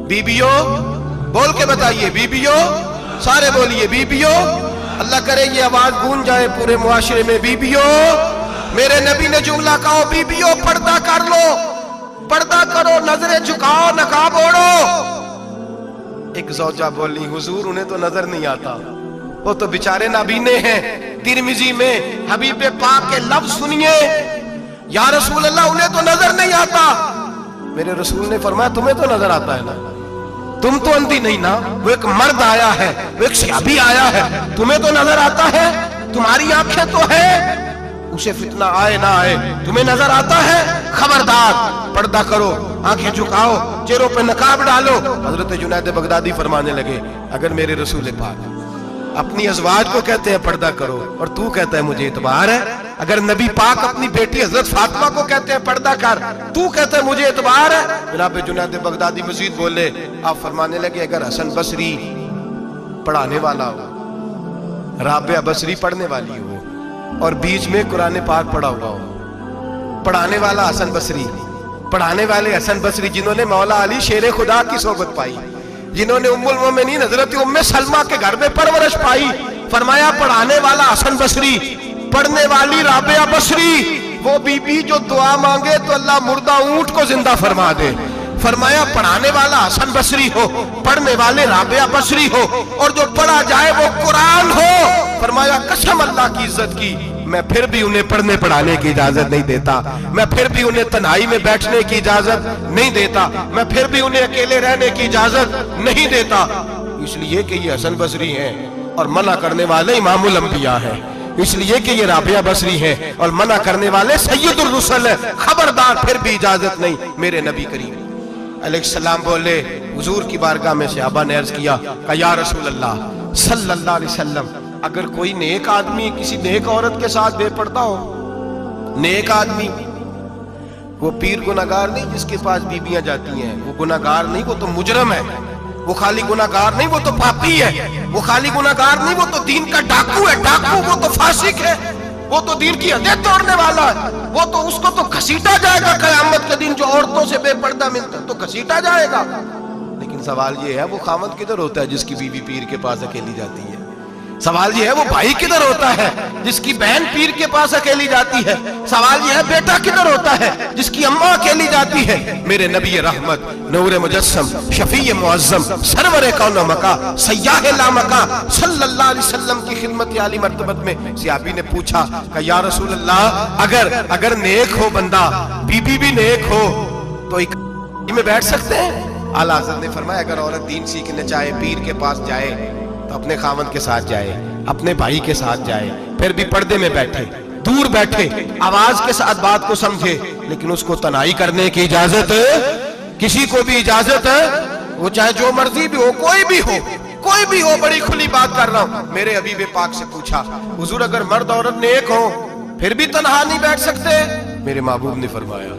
بیویوں بول کے بتائیے، بیویوں سارے بولیے، بیویوں، اللہ کرے یہ آواز گونج جائے پورے معاشرے میں، بیویوں، میرے نبی نے جملہ کہا بیویوں پردہ کر لو، پردہ کرو، نظریں جھکاؤ، نقاب اوڑھو۔ ایک زوجہ بولی حضور انہیں تو نظر نہیں آتا، وہ تو بیچارے نابینے ہیں۔ ترمذی میں حبیب پاک کے لفظ سنیے، یا رسول اللہ انہیں تو نظر نہیں آتا۔ میرے رسول نے فرمایا تمہیں تو نظر آتا ہے نا، تم تو اندھی نہیں نا، وہ ایک مرد آیا ہے، وہ ایک صحابی آیا ہے، تمہیں تو نظر آتا ہے، تمہاری آنکھیں تو ہے، اسے فتنہ آئے نہ آئے تمہیں نظر آتا ہے، خبردار پردہ کرو، آنکھیں جھکاؤ، چہروں پہ نقاب ڈالو۔ حضرت جنید بغدادی فرمانے لگے اگر میرے رسول پاک اپنی ازواج کو کہتے ہیں پردہ کرو اور تو کہتا ہے مجھے اعتبار ہے، اگر نبی پاک اپنی بیٹی حضرت فاطمہ کو کہتے ہیں پردہ کر، تو کہتا ہے مجھے اعتبار ہے۔ جناب جنید بغدادی مزید بولے، آپ فرمانے لگے اگر حسن بصری پڑھانے والا ہو، رابعہ بصری پڑھنے والی ہو، اور بیچ میں قرآن پاک پڑھا ہوا ہو، پڑھانے والا حسن بصری، پڑھانے والے حسن بصری جنہوں نے مولا علی شیر خدا کی صحبت پائی، جنہوں نے ام المومنین حضرت ام سلمہ کے گھر میں پرورش پائی، فرمایا پڑھانے والا حسن بصری، پڑھنے والی رابعہ بصری، وہ بی بی جو دعا مانگے تو اللہ مردہ اونٹ کو زندہ فرما دے۔ فرمایا پڑھانے والا حسن بصری ہو، پڑھنے والے رابعہ بصری ہو، اور جو پڑھا جائے وہ قرآن ہو۔ فرمایا قسم اللہ کی عزت کی میں پھر بھی انہیں پڑھنے پڑھانے کی اجازت نہیں دیتا، میں پھر بھی انہیں تنہائی میں بیٹھنے کی اجازت نہیں دیتا، میں پھر بھی انہیں اکیلے رہنے کی اجازت نہیں دیتا، اس لیے کہ یہ حسن بصری ہیں اور منع کرنے والے امام الانبیاء ہیں، اس لیے کہ یہ رابعہ بصری ہیں اور منع کرنے والے سید الرسل ہیں، خبردار پھر بھی اجازت نہیں۔ میرے نبی کریم علیہ السلام بولے، حضور کی بارگاہ میں صحابہ نے عرض کیا کہ یا رسول اللہ صلی اللہ علیہ وسلم اگر کوئی نیک آدمی کسی نیک عورت کے ساتھ بے پردہ ہو، نیک آدمی، وہ پیر گناہگار نہیں جس کے پاس بیویاں جاتی ہیں، وہ گناہگار نہیں، وہ تو مجرم ہے، وہ خالی گناہگار نہیں، وہ تو پاپی ہے، وہ خالی گناہگار نہیں، وہ تو دین کا ڈاکو ہے، ڈاکو، وہ تو فاسق ہے، وہ تو دین کی حدیں توڑنے والا ہے، وہ تو اس کو تو گھسیٹا جائے گا قیامت کے دن، جو عورتوں سے بے پردہ ملتا ہے تو گھسیٹا جائے گا۔ لیکن سوال یہ ہے وہ خامد کدھر ہوتا ہے جس کی بیوی پیر کے پاس اکیلی جاتی ہے؟ سوال یہ ہے وہ بھائی کدھر ہوتا ہے جس کی بہن پیر کے پاس اکیلی جاتی ہے؟ سوال یہ ہے بیٹا کدھر ہوتا ہے جس کی اماں اکیلی جاتی ہے؟ میرے نبی رحمت نور مجسم شفیع معظم سرور کون و مکان سیاح لامکان صلی اللہ علیہ وسلم کی خدمت عالی مرتبت میں صحابی نے پوچھا کہ یا رسول اللہ اگر نیک ہو بندہ، بی بی بھی نیک ہو تو ایک میں بیٹھ سکتے ہیں؟ اعلیٰ حضرت نے فرمایا اگر عورت دین سیکھنے چاہے پیر کے پاس جائے تو اپنے خاوند کے ساتھ جائے، اپنے بھائی کے ساتھ جائے، پھر بھی پردے میں بیٹھے، دور بیٹھے، آواز کے ساتھ بات کو سمجھے، لیکن اس کو تنہائی کرنے کی اجازت किसी को भी इजाजत है, वो चाहे जो मर्जी भी हो, कोई भी हो, बड़ी खुली बात कर रहा हूं। मेरे हबीब पाक से पूछा, हुजूर अगर मर्द औरत नेक हो फिर भी तन्हा नहीं बैठ सकते? मेरे महबूब ने फरमाया,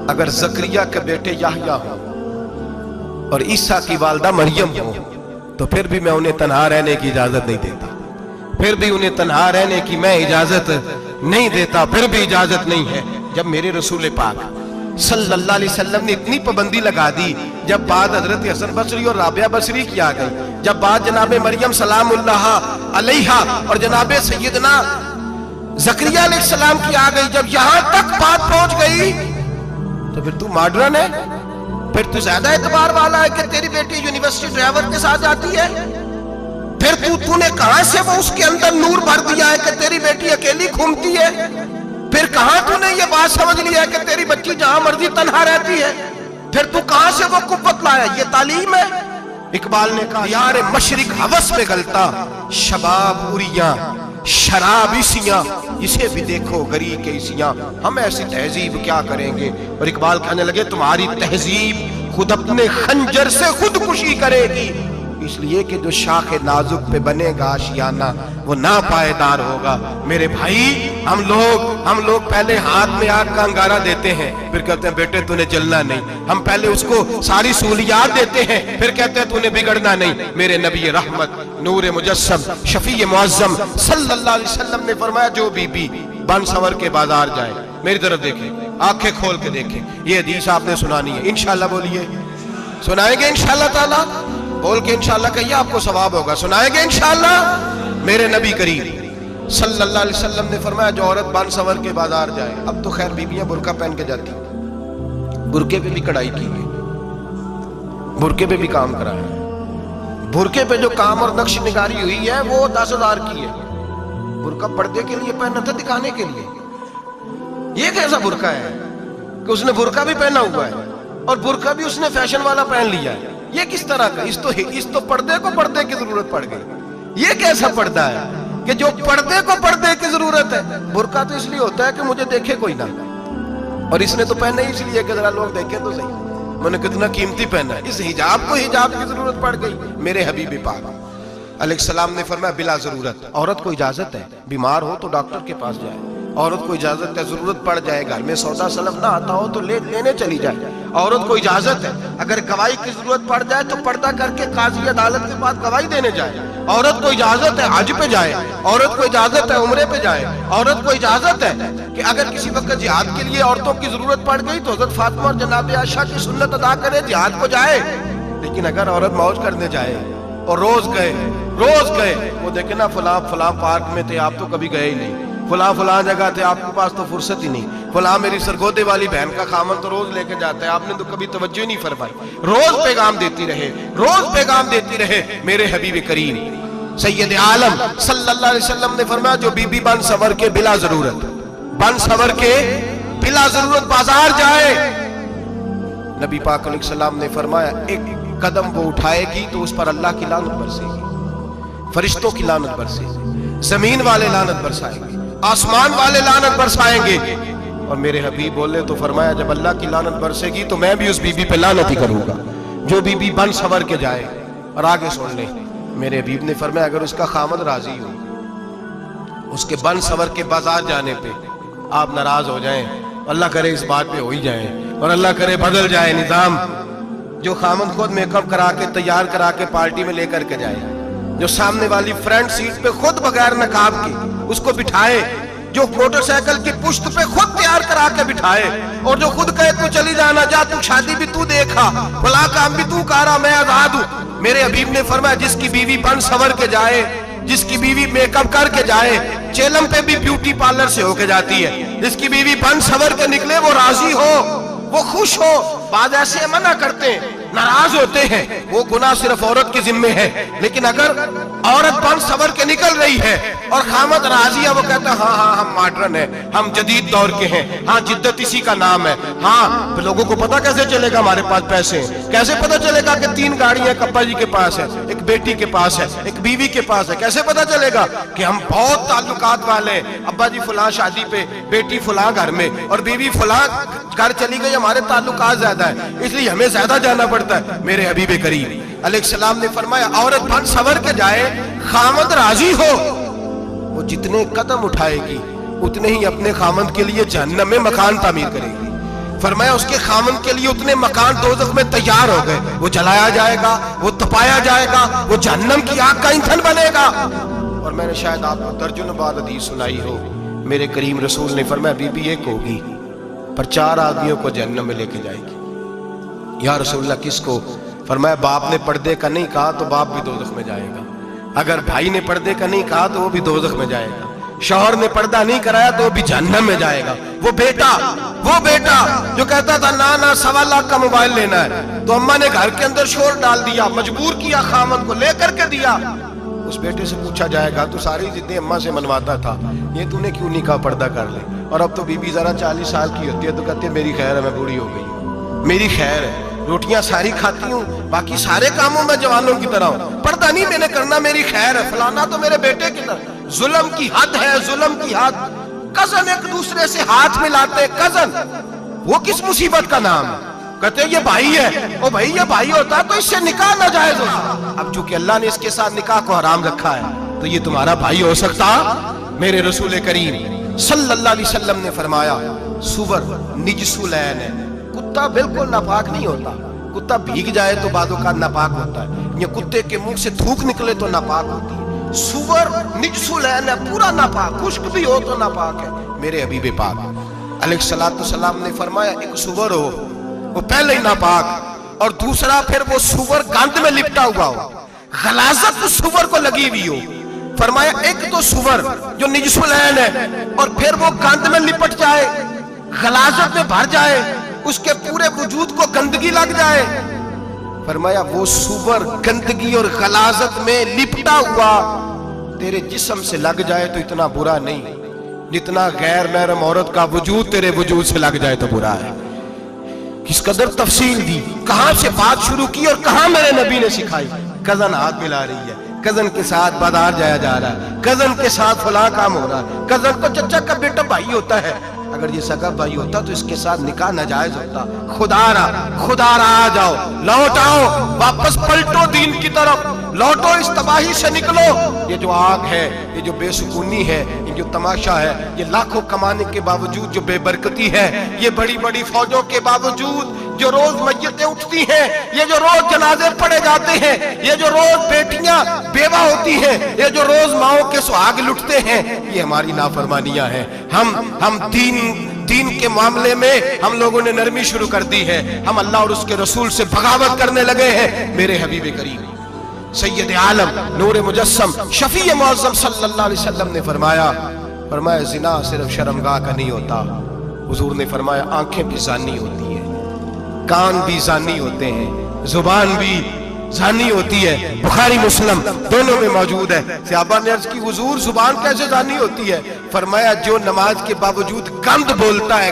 अगर जकरिया के बेटे याहया हो और ईसा की वालदा मरियम हो तो फिर भी मैं उन्हें तन्हा रहने की इजाजत नहीं देता, फिर भी उन्हें तन्हा रहने की मैं इजाजत नहीं देता, फिर भी इजाजत नहीं है। जब मेरे रसूल पाक सल्लल्लाहु अलैहि वसल्लम ने इतनी पाबंदी लगा दी, जब बात हजरत हसन बसरी और राबिया बसरी की आ गई, जब बात जनाबे मरियम सलामुल्लाह अलैहा और जनाबे सैयदना ज़करिया अलैहिस्सलाम की आ गई, जब यहां तक बात पहुंच गई तो फिर तू मॉडर्न है, फिर तू ज्यादा एतबार वाला है कि तेरी बेटी यूनिवर्सिटी ड्राइवर के साथ जाती है, फिर तूने कहां से वो उसके अंदर नूर भर दिया है कि तेरी बेटी अकेली घूमती है, फिर कहां तूने ये बात समझ लिया है कि तेरी बच्ची जहां मर्जी तन्हा रहती है, फिर तू कहां से वो कुव्वत लाया? ये तालीम है। इकबाल ने कहा, यार मशरिक हवस में गलता, शबाब उरिया शराब इसियां, इसे भी देखो गरी के इसियां, हम ऐसी तहजीब क्या करेंगे? और इकबाल कहने लगे, तुम्हारी तहजीब खुद अपने खंजर से खुदकुशी करेगी, इसलिए कि जो शाख नाजुक पे बनेगा आशियाना वो ना पायदार होगा। मेरे भाई, हम लोग पहले हाथ में आग का अंगारा देते हैं, फिर कहते हैं बेटे तूने जलना नहीं, हम पहले उसको सारी सहूलियात देते हैं, फिर कहते हैं तूने बिगड़ना नहीं। मेरे नबी रहमत नूर मुजस्सम शफी मुअज्जम सल्लल्लाहु अलैहि वसल्लम ने फरमाया, जो बीबी बन सवर के बाजार जाए, मेरी तरफ देखे, आंखें खोल के देखे, ये हदीस आपने सुनानी है, इंशाल्लाह बोलिए, सुनाएंगे इंशाल्लाह ताला, बोल के इंशाल्लाह कहिए, आपको सवाब होगा, सुनाएंगे इंशाल्लाह। मेरे नबी करीम सल्लल्लाहु अलैहि वसल्लम ने फरमाया, जो औरत बन सवर के बाजार जाए, अब तो खैर बीबियां बुर्का पहन के जाती, बुरके पे भी कढ़ाई की है, बुरके पे भी काम करा है, बुरके पे जो काम और नक्श निगारी हुई है वो 10,000 की है। बुरका पर्दे के लिए पहना था, दिखाने के लिए। ये कैसा बुरका है कि उसने बुरका भी पहना हुआ है और बुरका भी उसने फैशन वाला पहन लिया है? ये किस तरह का? इस तो पर्दे को पर्दे की जरूरत पड़ गई। ये कैसा पर्दा है कि जो पर्दे को पर्दे की जरूरत है? बुरका तो इसलिए होता है कि मुझे देखे कोई ना, और इसने तो पहना ही इसलिए कि जरा लोग देखें तो सही, मैंने कितना कीमती पहना है। इस हिजाब को हिजाब की जरूरत पड़ गई। मेरे हबीब पाक अलैहिस्सलाम ने फरमाया, बिला जरूरत, औरत को इजाजत है, बीमार हो तो डॉक्टर के पास जाए, औरत को इजाजत है, जरूरत पड़ जाए, घर में सौदा सलफ ना आता हो तो लेने चली जाए, औरत को इजाजत है, अगर गवाही की जरूरत पड़ जाए तो पर्दा करके काजी अदालत के पास गवाही देने जाए, औरत को इजाजत है हज पे जाए, औरत को इजाजत है उम्रे पे जाए, औरत को इजाजत है कि अगर किसी वक्त जिहाद के लिए औरतों की जरूरत पड़ गई तो हजरत फातिमा और जनाब आयशा की सुन्नत अदा करे, जिहाद को जाए। लेकिन अगर औरत मौज करने जाए और रोज गए, वो देखे ना फलां पार्क में थे, आप तो कभी गए ही नहीं, फलां जगह थे, आपके पास तो फुर्सत ही नहीं, फलां मेरी सरगोदे वाली बहन का खामन तो रोज लेके जाता है, आपने तो कभी तवज्जो नहीं फरमाई। रोज पैगाम देती रहे। मेरे हबीब करीम सैयद आलम सल्लल्लाहु अलैहि वसल्लम ने फरमाया, जो बीबी बन सवर के बिला जरूरत बाजार जाए, नबी पाक अलैहिस्सलाम ने फरमाया, एक कदम वो उठाएगी तो उस पर अल्लाह की लानत बरसेगी, फरिश्तों की लानत बरसेगी, जमीन वाले लानत बरसाएंगे, आसमान वाले लानत बरसाएंगे। और मेरे हबीब बोले तो फरमाया, जब अल्लाह की लानत बरसेगी तो मैं भी उस बीबी पे लानत ही करूंगा जो बीबी बन सवर के जाए। और आगे सुन ले, मेरे हबीब ने फरमाया, अगर उसका खामद राजी हो, उसके बन सवर के बाजार जाने पे आप नाराज हो जाएं, अल्लाह करे इस बात पे हो ही जाए, और अल्लाह करे बदल जाए निजाम, जो खामद खुद मेकअप करा के तैयार करा के पार्टी में लेकर के जाए, जो सामने वाली फ्रंट सीट पे खुद बगैर नकाब के उसको बिठाए, जो मोटरसाइकिल की पुश्त पे खुद तैयार करा के बिठाए, और जो खुद कहे तू चली जाना, जा तू शादी भी तू देखा, फला काम भी तू करा, मैं आजाद हूं। मेरे हबीब ने फरमाया, जिसकी बीवी बन सवर के जाए, जिसकी बीवी मेकअप करके जाए, चेलम पे भी ब्यूटी पार्लर से होके जाती है, जिसकी बीवी बन सवर के निकले, वो राजी हो, वो खुश हो। बाद ऐसे मना करते हैं, नाराज होते हैं, वो गुनाह सिर्फ औरत के जिम्मे है। लेकिन अगर औरत बन सवर के निकल रही है और खामद राजी है, वो कहता है हाँ हाँ हम मॉडर्न है, हम जदीद दौर के हैं, हाँ जिद्दत इसी का नाम है। हाँ, तो लोगों को पता कैसे चलेगा हमारे पास पैसे हैं? कैसे पता चलेगा कि 3 गाड़ियां अब्बा जी के पास है, एक बेटी के पास है, एक बीवी के पास है? कैसे पता चलेगा कि हम बहुत ताल्लुकात वाले हैं? अब्बा जी फलां शादी पे, बेटी फलां घर में और बीवी फलां घर चली गई, हमारे ताल्लुकात ज्यादा है, इसलिए हमें ज्यादा जाना पड़ता है। मेरे हबीब करीम अलैहिस्सलाम ने फरमाया औरत बन सवर के जाए, खामद राजी हो, वो जितने कदम उठाएगी उतने ही अपने खामद के लिए जहन्नम में मकान तामीर करेगी। फरमाया उसके खामद के लिए उतने मकान दोज़ख में तैयार हो गए, वो जलाया जाएगा, वो तपाया जाएगा, वो जहन्नम की आग का ईंधन बनेगा। और मैंने शायद आपको दर्जनों बार हदीस सुनाई हो, मेरे करीम रसूल ने फरमाया बीबी एक होगी पर 4 आदमियों को जहन्नम में लेके जाएगी। या रसूलल्लाह किसको? फरमाया बाप ने पर्दे का नहीं कहा तो बाप भी दोज़ख में जाएगा, अगर भाई ने पर्दे का नहीं कहा तो वो भी दोज़ख में जाएगा, शौहर ने पर्दा नहीं कराया तो वो भी जहन्नम में जाएगा। वो बेटा जो कहता था ना ना 1.25 लाख का मोबाइल लेना है, तो अम्मा ने घर के अंदर शोर डाल दिया, मजबूर किया, खामद को लेकर के दिया। उस बेटे से पूछा जाएगा तू सारी जिद्दें अम्मा से मनवाता था, ये तूने क्यों नहीं कहा पर्दा कर ले? और अब तो बीबी जरा 40 साल की होती है तो कहती है मेरी खैर है, मैं बूढ़ी हो गई हूँ, मेरी खैर है, रोटियां सारी खाती हूँ, बाकी सारे कामों में जवानों की तरह हूँ, पर्दा नहीं मैंने करना, मेरी खैर है। फलाना तो मेरे बेटे की तरह। जुल्म की हद है, जुल्म की हद। कजन एक दूसरे से हाथ मिलाते, कजन, वो किस मुसीबत का नाम है? कहते ये भाई है, ओ भाई ये भाई होता तो इससे निकाह नाजायज होता। अब चूंकि अल्लाह ने इसके साथ निकाह को हराम रखा है तो ये तुम्हारा भाई हो सकता? मेरे रसूल करीम सल्लल्लाहु अलैहि वसल्लम ने फरमाया सुवर निजसुलैन है, कुत्ता बिल्कुल नापाक नहीं होता, कुत्ता भीग जाए तो बादों का नापाक होता है, ये कुत्ते के मुंह से थूक निकले तो नापाक होती है। सुवर निजसुलैन है, पूरा नापाक, खुश्क भी हो तो नापाक है। मेरे हबीब पाक अलैहिस्सलातु वस्सलाम ने फरमाया एक सुवर हो वो पहले ही नापाक, और दूसरा फिर वो सुवर गंद में लिपटा हुआ हो, गलाजत उस सुवर को लगी हुई हो। फरमाया एक तो सुवर जो निजसुलैन है और फिर वो गंद में लिपट जाए, गलाजत में भर जाए, उसके पूरे वजूद को गंदगी लग जाए। फरमाया वो सुवर गंदगी और गलाजत में लिपटा हुआ तेरे जिस्म से लग जाए तो इतना बुरा नहीं, जितना गैर महरम औरत का वजूद तेरे वजूद से लग जाए तो बुरा है। किस कदर तफसील दी, कहां से बात शुरू की और कहां मेरे नबी ने सिखाई। कजन हाथ मिला रही है, कजन के साथ बाजार जाया जा रहा है, कजन के साथ फलां काम हो रहा है, कजन तो चचा का बेटा भाई होता है, अगर ये सगा भाई होता तो इसके साथ निकाह नाजायज होता। खुदारा आ जाओ, लौट आओ, वापस पलटो दीन की तरफ, लौटो, इस तबाही से निकलो। ये जो आग है, ये जो बेसुकूनी है, ये जो तमाशा है, ये लाखों कमाने के बावजूद जो बेबरकती है, ये बड़ी बड़ी फौजों के बावजूद जो रोज मय्यतें उठती हैं, ये जो रोज जनाजे पड़े जाते हैं, ये जो रोज बेटियां बेवा होती हैं, ये जो रोज माओ के सुहाग लुटते हैं, ये हमारी नाफरमानियां हैं। हम दीन के मामले में हम लोगों ने नरमी शुरू कर दी है, हम अल्लाह और उसके रसूल से बगावत करने लगे हैं। मेरे हबीब करीम सैयद आलम नूर मुजस्सम शफी मुअज़्ज़म सल्लल्लाहु अलैहि वसल्लम ने फरमाया जिना सिर्फ शर्मगाह का नहीं होता, हुजूर ने फरमाया आंखें भी जानी होती है, कान भी जानी होते हैं, जुबान भी जानी होती है। बुखारी मुस्लिम दोनों में मौजूद है। सहाबा ने अर्ज की हुजूर जुबान कैसे जानी होती है? फरमाया जो नमाज के बावजूद गंद बोलता है,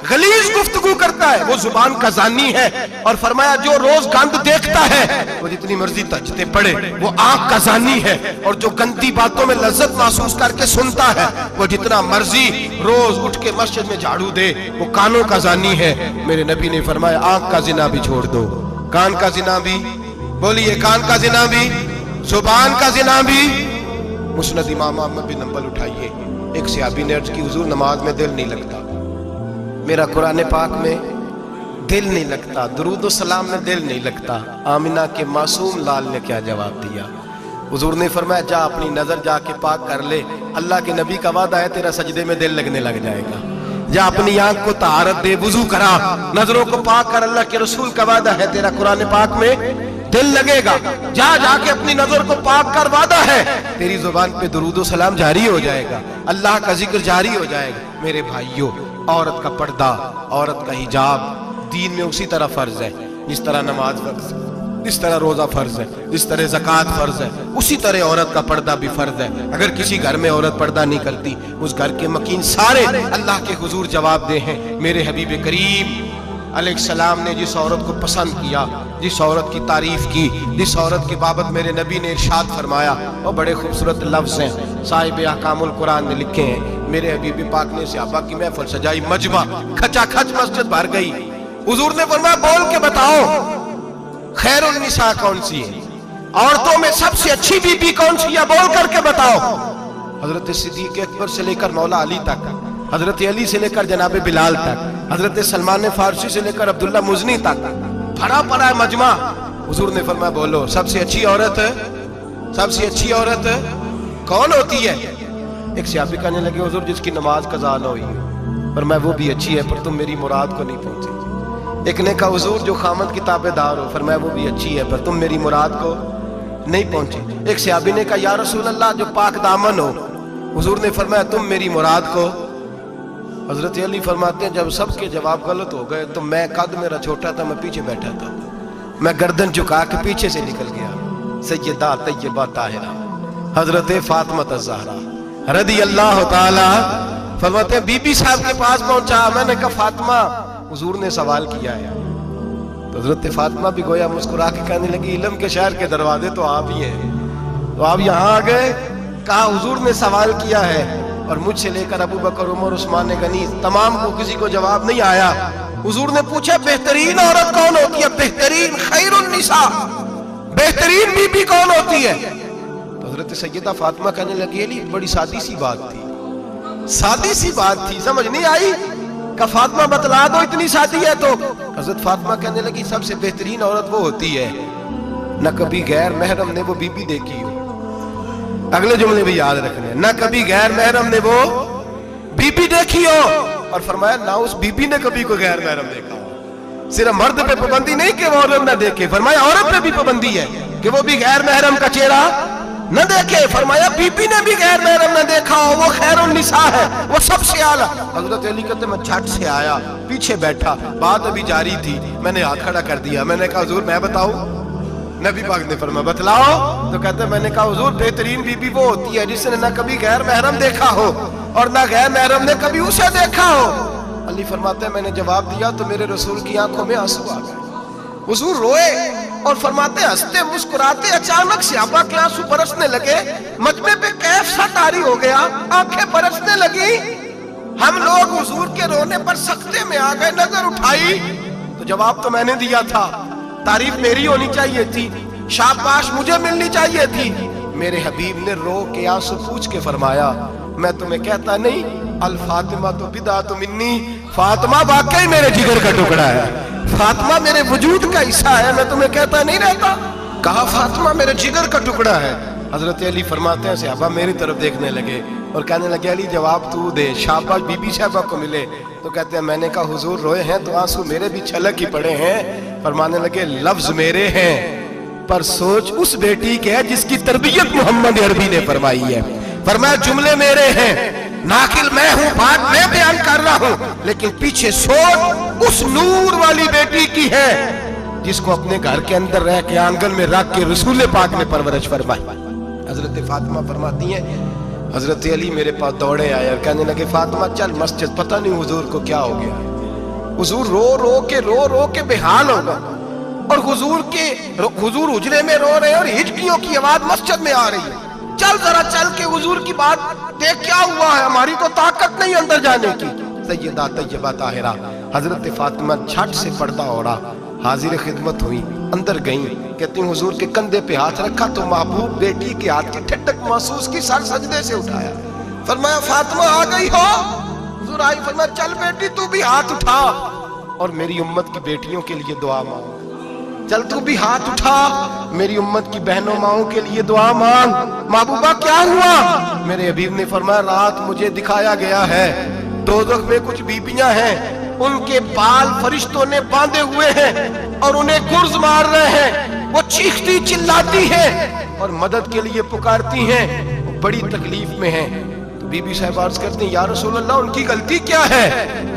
गलीज गुफ्तगू करता है, वो जुबान का जानी है। और फरमाया जो रोज गंद देखता है, वो जितनी मर्जी तजते पड़े, वो आंख का जानी है। और जो गंदी बातों में लज्जत महसूस करके सुनता है, वो जितना मर्जी रोज उठ के मस्जिद में झाड़ू दे, वो कानों का जानी है। मेरे नबी ने फरमाया आंख का जिना भी छोड़ दो, कान का जिना भी, बोलिए कान का जिना भी, जुबान का जिना भी। मुस्नद इमाम अहमद बिन हंबल उठाइए, एक सहाबी ने अर्ज की हुजूर नमाज में दिल नहीं लगता, मेरा कुरान पाक में दिल नहीं लगता, दुरूद व सलाम में दिल नहीं लगता। आमिना के मासूम लाल ने क्या जवाब दिया? हुजूर ने फरमाया जा अपनी नजर जाके पाक कर ले, अल्लाह के नबी का वादा है तेरा सजदे में दिल लगने लग जाएगा। जा अपनी आंख को तहारत दे, वुजू करा, नजरों को पाक कर, अल्लाह के रसूल का वादा है तेरा कुरान पाक में दिल लगेगा। जाके अपनी नजर को पाक कर, वादा है तेरी जुबान पे दुरूद सलाम जारी हो जाएगा, अल्लाह का जिक्र जारी हो जाएगा। मेरे भाइयों, औरत का पर्दा, औरत का हिजाब दीन में उसी तरह फर्ज है। जिस तरह नमाज फर्ज है, जिस तरह रोजा फर्ज है, जिस तरह ज़कात फर्ज है, उसी तरह औरत का पर्दा भी फर्ज है। अगर किसी घर में औरत पर्दा नहीं करती, उस घर के मकीन सारे अल्लाह के हुजूर जवाब दे हैं। मेरे हबीब करीम अलैहिस्सलाम ने जिस औरत को पसंद किया, जिस औरत की तारीफ की, जिस औरत की बाबत मेरे नबी ने इरशाद फरमाया, वो बड़े खूबसूरत लफ्ज़ हैं। साहिब अहकामुल कुरान ने लिखे हैं, मेरे हबीब पाक ने सहाबा की महफिल सजाई, मजमा खचाखच मस्जिद भर गई। हुजूर ने फरमाया बोल के बताओ खैरुन निसा कौन सी है, औरतों में सबसे अच्छी बीबी कौन सी है, बोल करके बताओ। हजरत सिद्दीक अकबर से लेकर मौला अली तक, हजरत अली से लेकर जनाब बिलाल तक, हजरत सलमान फारसी से लेकर अब्दुल्ला मुजनी तक भरा पड़ा है मजमा। हुजूर ने फरमाया बोलो सबसे अच्छी औरत, सबसे अच्छी औरत कौन होती है? एक सहाबी कहने लगे हुजूर जिसकी नमाज कज़ा न हुई, पर मैं वो भी अच्छी है पर तुम मेरी मुराद को नहीं पहुंचे। एक ने कहा हुजूर जो खामद की ताबेदार हो, फरमाया वो भी अच्छी है पर तुम मेरी मुराद को नहीं पहुंचे। एक सहाबी ने कहा या रसूल अल्लाह जो पाक दामन हो, हुजूर ने फरमाया तुम मेरी मुराद को। हजरत अली फरमाते हैं जब सबके जवाब गलत हो गए तो मैं, कद मेरा छोटा था, मैं पीछे बैठा था, मैं गर्दन झुका के पीछे से निकल गया। सैयदा तैयबा ताहिरा हजरत फातिमा ज़हरा रदी अल्लाह ताला फरमाते हैं बीबी साहब के पास पहुंचा। मैंने कहा फातिमा हुजूर ने सवाल किया है। तो हजरत फातिमा भी गोया मुस्कुरा के कहने लगी इल्म के शहर के दरवाजे तो आप ही हैं, तो आप यहाँ आ गए। कहा हुजूर ने सवाल किया है और मुझसे लेकर अबू बकर, उमर, उस्मान गनी तमाम को किसी को जवाब नहीं आया। हुजूर ने पूछा बेहतरीन औरत कौन होती है, बेहतरीन खैरुन निसा, बेहतरीन बीबी कौन होती है? तो हजरत सैयदा फातिमा कहने लगी अली बड़ी सादी सी बात थी, सादी सी बात थी, समझ नहीं आई। का फातिमा बतला दो इतनी सादी है। तो हजरत फातिमा कहने लगी सबसे बेहतरीन औरत वो होती है न कभी गैर महरम ने वो बीबी देखी हो। अगले जुमले भी याद रखने, न कभी गैर महरम ने वो बीबी देखी हो, और फरमाया ना उस बीबी ने कभी कोई गैर महरम देखा हो। सिर्फ मर्द पे पाबंदी नहीं कि वो औरत न देखे, फरमाया औरत पे भी पाबंदी है कि वो भी गैर महरम का चेहरा न देखे। फरमाया बीबी ने भी गैर महरम न देखा हो, वो खैरुन निसा है, वो सबसे आला। हजरत अली कहते मैं झट से आया, पीछे बैठा, बात अभी जारी थी, मैंने हाथ खड़ा कर दिया। मैंने कहा हुजूर मैं बताऊं? नबी पाक ने फरमाया बतलाओ। तो कहते मैंने कहा हुजूर बेहतरीन बीबी वो होती है जिसने न कभी गैर महरम देखा हो और न गैर महरम ने कभी उसे देखा हो। अली फरमाते हैं मैंने जवाब दिया तो मेरे रसूल की आंखों में आंसू आ गए। हुजूर रोए और फरमाते हंसते मुस्कुराते अचानक सहाबा के आंसू बरसने लगे, मजमे पे कैफ सा तारी हो गया, आंखें बरसने लगी। हम लोग हुजूर के रोने पर सख्ते में आ गए। नजर उठाई तो जवाब तो मैंने दिया था, तारीफ मेरी होनी चाहिए थी, शाबाश मुझे मिलनी चाहिए थी। मेरे हबीब ने रो के आंसू पूछ के फरमाया मैं तुम्हें कहता नहीं अल फातिमा तो बिदा तो मिन्नी, फातिमा वाकई मेरे जिगर का टुकड़ा है, फातिमा मेरे वजूद का हिस्सा है, मैं तुम्हें कहता नहीं रहता। कहा फातिमा मेरे जिगर का टुकड़ा है। हजरत अली फरमाते हैं सहाबा मेरी तरफ देखने लगे और कहने लगे अली जवाब तू दे, शाबाश बीबी साहबा को मिले। तो कहते हैं मैंने कहा हुजूर रोए हैं तो आंसू मेरे भी छलक ही पड़े हैं। फरमाने लगे लफ्ज मेरे हैं पर सोच उस बेटी के है जिसकी तरबियत मोहम्मद अरबी ने फरमाई है। फरमाया जुमले मेरे हैं, नाकिल मैं हूं, बात मैं बयान कर रहा हूं, लेकिन पीछे सोच उस नूर वाली बेटी की है जिसको अपने घर के अंदर रह के आंगन में रख के रसूल पाक ने परवरिश फरमाई। हजरत फातिमा फरमाती है हजरत अली मेरे पास दौड़े आए और कहने लगे फातिमा चल मस्जिद, पता नहीं हुजूर को क्या हो गया। हुजूर रो रो के बेहाल हो गए और हुजूर हुजरे में रो रहे हैं और हिचकियों की आवाज मस्जिद में आ रही है। चल जरा चल के हुजूर की बात देख क्या हुआ है, हमारी तो ताकत नहीं अंदर जाने की। सैयदा तैयबा ताहिरा हजरत फातिमा झट से पर्दा ओढ़ा, हाजिर खिदमत हुई, अंदर गई। कहती हुजूर के कंधे पे हाथ रखा तो महबूब बेटी के हाथ की ठंडक महसूस की, सर सजदे से उठाया। फरमाया फातिमा आ गई हो? हुजूर आई। फरमाया चल बेटी तू भी हाथ उठा और मेरी उम्मत की बेटियों के लिए दुआ मांग। चल तू भी हाथ उठा, मेरी उम्मत की बहनों माओं के लिए दुआ मांग। महबूबा क्या हुआ? मेरे हबीब ने फरमाया रात मुझे दिखाया गया है दोज़ख में कुछ बीबियां हैं, उनके बाल फरिश्तों ने बांधे हुए हैं और उन्हें गुर्ज मार रहे हैं, वो चीखती चिल्लाती हैं और मदद के लिए पुकारती हैं, वो बड़ी तकलीफ में हैं। तो बीबी साहब अर्ज करती हैं या रसूल अल्लाह उनकी गलती क्या है?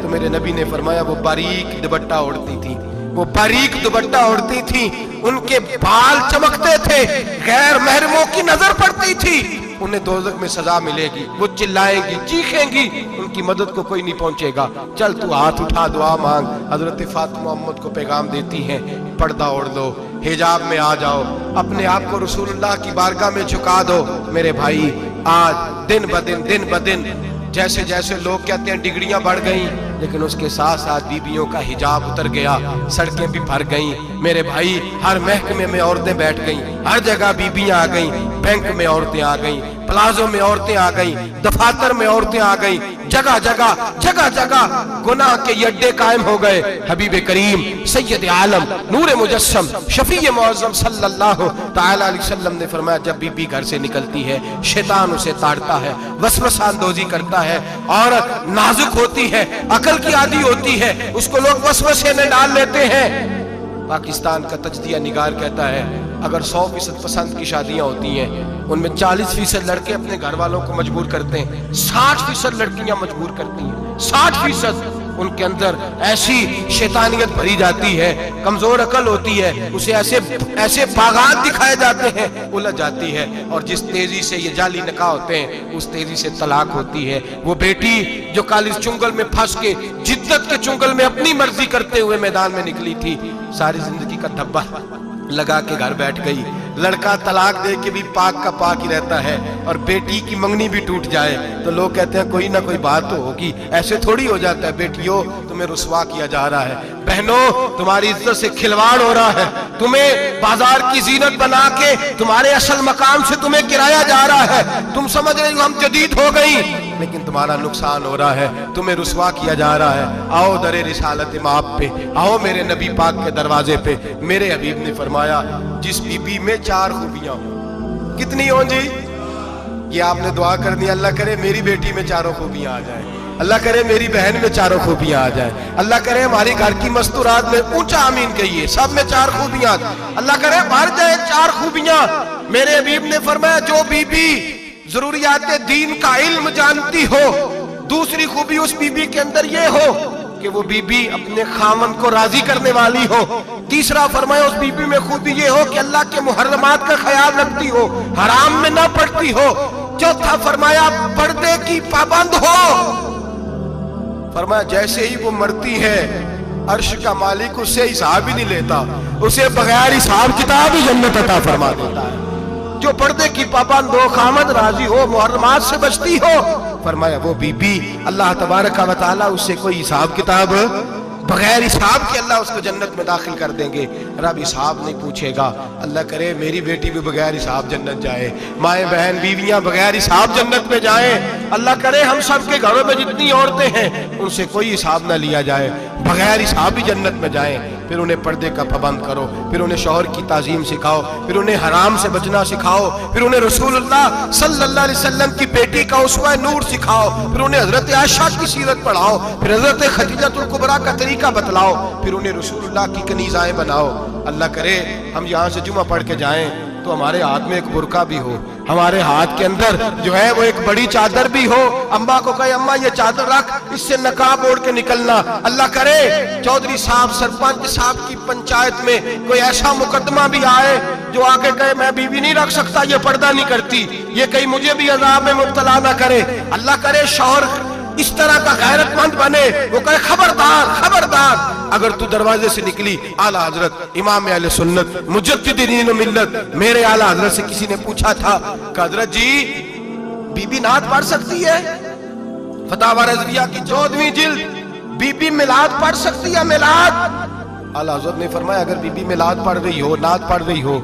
तो मेरे नबी ने फरमाया वो बारीक दुपट्टा ओढ़ती थी, वो बारीक दुपट्टा ओढ़ती थी, उनके बाल चमकते थे, गैर महरमों की नजर पड़ती थी, उन्हें दोज़ख में सजा मिलेगी, वो चिल्लाएंगी, चीखेंगी, उनकी मदद को कोई नहीं पहुंचेगा। चल तू हाथ उठा, दुआ मांग। हजरत फातिमा मोहम्मद को पैगाम देती हैं, पर्दा ओढ़ लो, हिजाब में आ जाओ, अपने आप को रसूलुल्लाह की बारगाह में झुका दो। मेरे भाई, आज दिन ब दिन जैसे जैसे लोग कहते हैं डिग्रियां बढ़ गई, लेकिन उसके साथ साथ बीबियों का हिजाब उतर गया, सड़कें भी भर गईं। मेरे भाई, हर महकमे में औरतें बैठ गईं, हर जगह बीबियां आ गईं, बैंक में औरतें आ गईं, प्लाजो में औरतें आ गईं, दफातर में औरतें आ गईं, जगह जगह गुनाह के ये अड्डे कायम हो गए। हबीब करीम सैयद आलम नूर मुजस्सम शफी मुअज़्ज़म सल्लल्लाहु तआला अलैहि वसल्लम ने फरमाया, जब बीबी घर से निकलती है, शैतान उसे ताड़ता है, वसवसा अंदोज़ी करता है। औरत नाजुक होती है, अकल की आदी होती है, उसको लोग वसवसे में डाल लेते हैं। पाकिस्तान का तजदिया निगार कहता है, अगर 100% पसंद की शादियां होती हैं, उनमें 40% लड़के अपने घर वालों को मजबूर करते हैं, 60% लड़कियां मजबूर करती हैं। 60% उनके अंदर ऐसी शैतानियत भरी जाती है, कमजोर अकल होती है, उसे ऐसे बागात दिखाए जाते हैं, उलझ जाती है। और जिस तेजी से ये जाली निकाह होते हैं, उस तेजी से तलाक होती है। वो बेटी जो काली चुंगल में फंस के, जिद्दत के चुंगल में अपनी मर्जी करते हुए मैदान में निकली थी, सारी जिंदगी का धब्बा लगा के घर बैठ गई। लड़का तलाक दे के भी पाक का पाक ही रहता है, और बेटी की मंगनी भी टूट जाए तो लोग कहते हैं कोई ना कोई बात तो होगी। ऐसे थोड़ी हो जाता है। बेटियों, तुम्हें रुसवा किया जा रहा है। बहनों, तुम्हारी इज्जत से खिलवाड़ हो रहा है। तुम्हें बाजार की जीनत बना के तुम्हारे असल मकाम से तुम्हें गिराया जा रहा है। तुम समझ रही हो हम जदीद हो गई, लेकिन तुम्हारा नुकसान हो रहा है, तुम्हें रुसवा किया जा रहा है। आओ दरे रिसालत माप पे, आओ मेरे नबी पाक के दरवाजे पे। मेरे हबीब ने फरमाया, जिस बीबी में 4 खूबियां हो, कितनी हो जी? ये आपने दुआ कर दी, अल्लाह करे मेरी बेटी में 4 खूबियां आ जाए, अल्लाह करे मेरी बहन में 4 खूबियां आ जाए, अल्लाह करे हमारी घर की मस्तूरात में, ऊंचा आमीन कहिए, सब में 4 खूबियां, अल्लाह करे भर जाए 4 खूबियां। मेरे हबीब ने फरमाया, जो बीबी जरूरियात दीन का इल्म जानती हो, दूसरी खूबी उस बीबी के अंदर ये हो कि वो बीबी अपने खामन को राजी करने वाली हो। तीसरा फरमाया, उस बीबी में खूबी ये हो कि अल्लाह के मुहर्रमात का ख्याल रखती हो, हराम में ना पड़ती हो। चौथा फरमाया, पर्दे की पाबंद हो। फरमाया, जैसे ही वो मरती है, अर्श का मालिक उससे हिसाब ही नहीं लेता, उसे बगैर हिसाब किताब ही जन्नत अता फरमा देता है। जो पर्दे की पाबंद हो, खामद राजी हो, मुहर्रमात से बचती हो, फरमाया वो बीबी अल्लाह तबारक व तआला उससे कोई हिसाब किताब, बगैर हिसाब के अल्लाह उसको जन्नत में दाखिल कर देंगे। रब हिसाब नहीं पूछेगा। अल्लाह करे मेरी बेटी भी बगैर हिसाब जन्नत जाए, माएँ बहन बीवियां बगैर हिसाब जन्नत में जाए। अल्लाह करे हम सब के घरों में जितनी औरतें हैं उनसे कोई हिसाब ना लिया जाए, बगैर हिसाब भी जन्नत में जाए। फिर उन्हें पर्दे का पाबंद करो, फिर उन्हें शौहर की ताजीम सिखाओ, फिर उन्हें हराम से बचना सिखाओ, फिर उन्हें रसूलुल्लाह सल्लल्लाहु अलैहि वसल्लम की बेटी का उसवा नूर सिखाओ, फिर उन्हें हजरत आयशा की सीरत पढ़ाओ, फिर हजरत खदीजतुल कुबरा का तरीका बतलाओ, फिर उन्हें रसूलुल्लाह की कनीज़ाएं बनाओ। अल्लाह करे हम यहाँ से जुमा पढ़ के जाएं तो हमारे हाथ में एक बुरका भी हो, हमारे हाथ के अंदर जो है वो एक बड़ी चादर भी हो। अम्मा को कहे अम्मा ये चादर रख, इससे नकाब ओढ़ के निकलना। अल्लाह करे चौधरी साहब सरपंच साहब की पंचायत में कोई ऐसा मुकदमा भी आए जो आके कहे मैं बीवी नहीं रख सकता, ये पर्दा नहीं करती, ये कहीं मुझे भी अजाब में मुब्तला ना करे। अल्लाह करे शौहर इस तरह का गैरतमंद बने, वो कहे खबरदार खबरदार, अगर तू दरवाजे से निकली। आला हजरत इमाम अहले सुन्नत मुजद्दिद दीन व मिल्लत मेरे आला हजरत से किसी ने पूछा था कि हजरत जी बीबी नात पढ़ सकती है? फतावा रज़विया की 14वीं जिल्द, बीबी मिलाद पढ़ सकती है? मिलाद। आला हजरत ने फरमाया अगर बीबी मिलाद पढ़ रही हो, नात पढ़ रही हो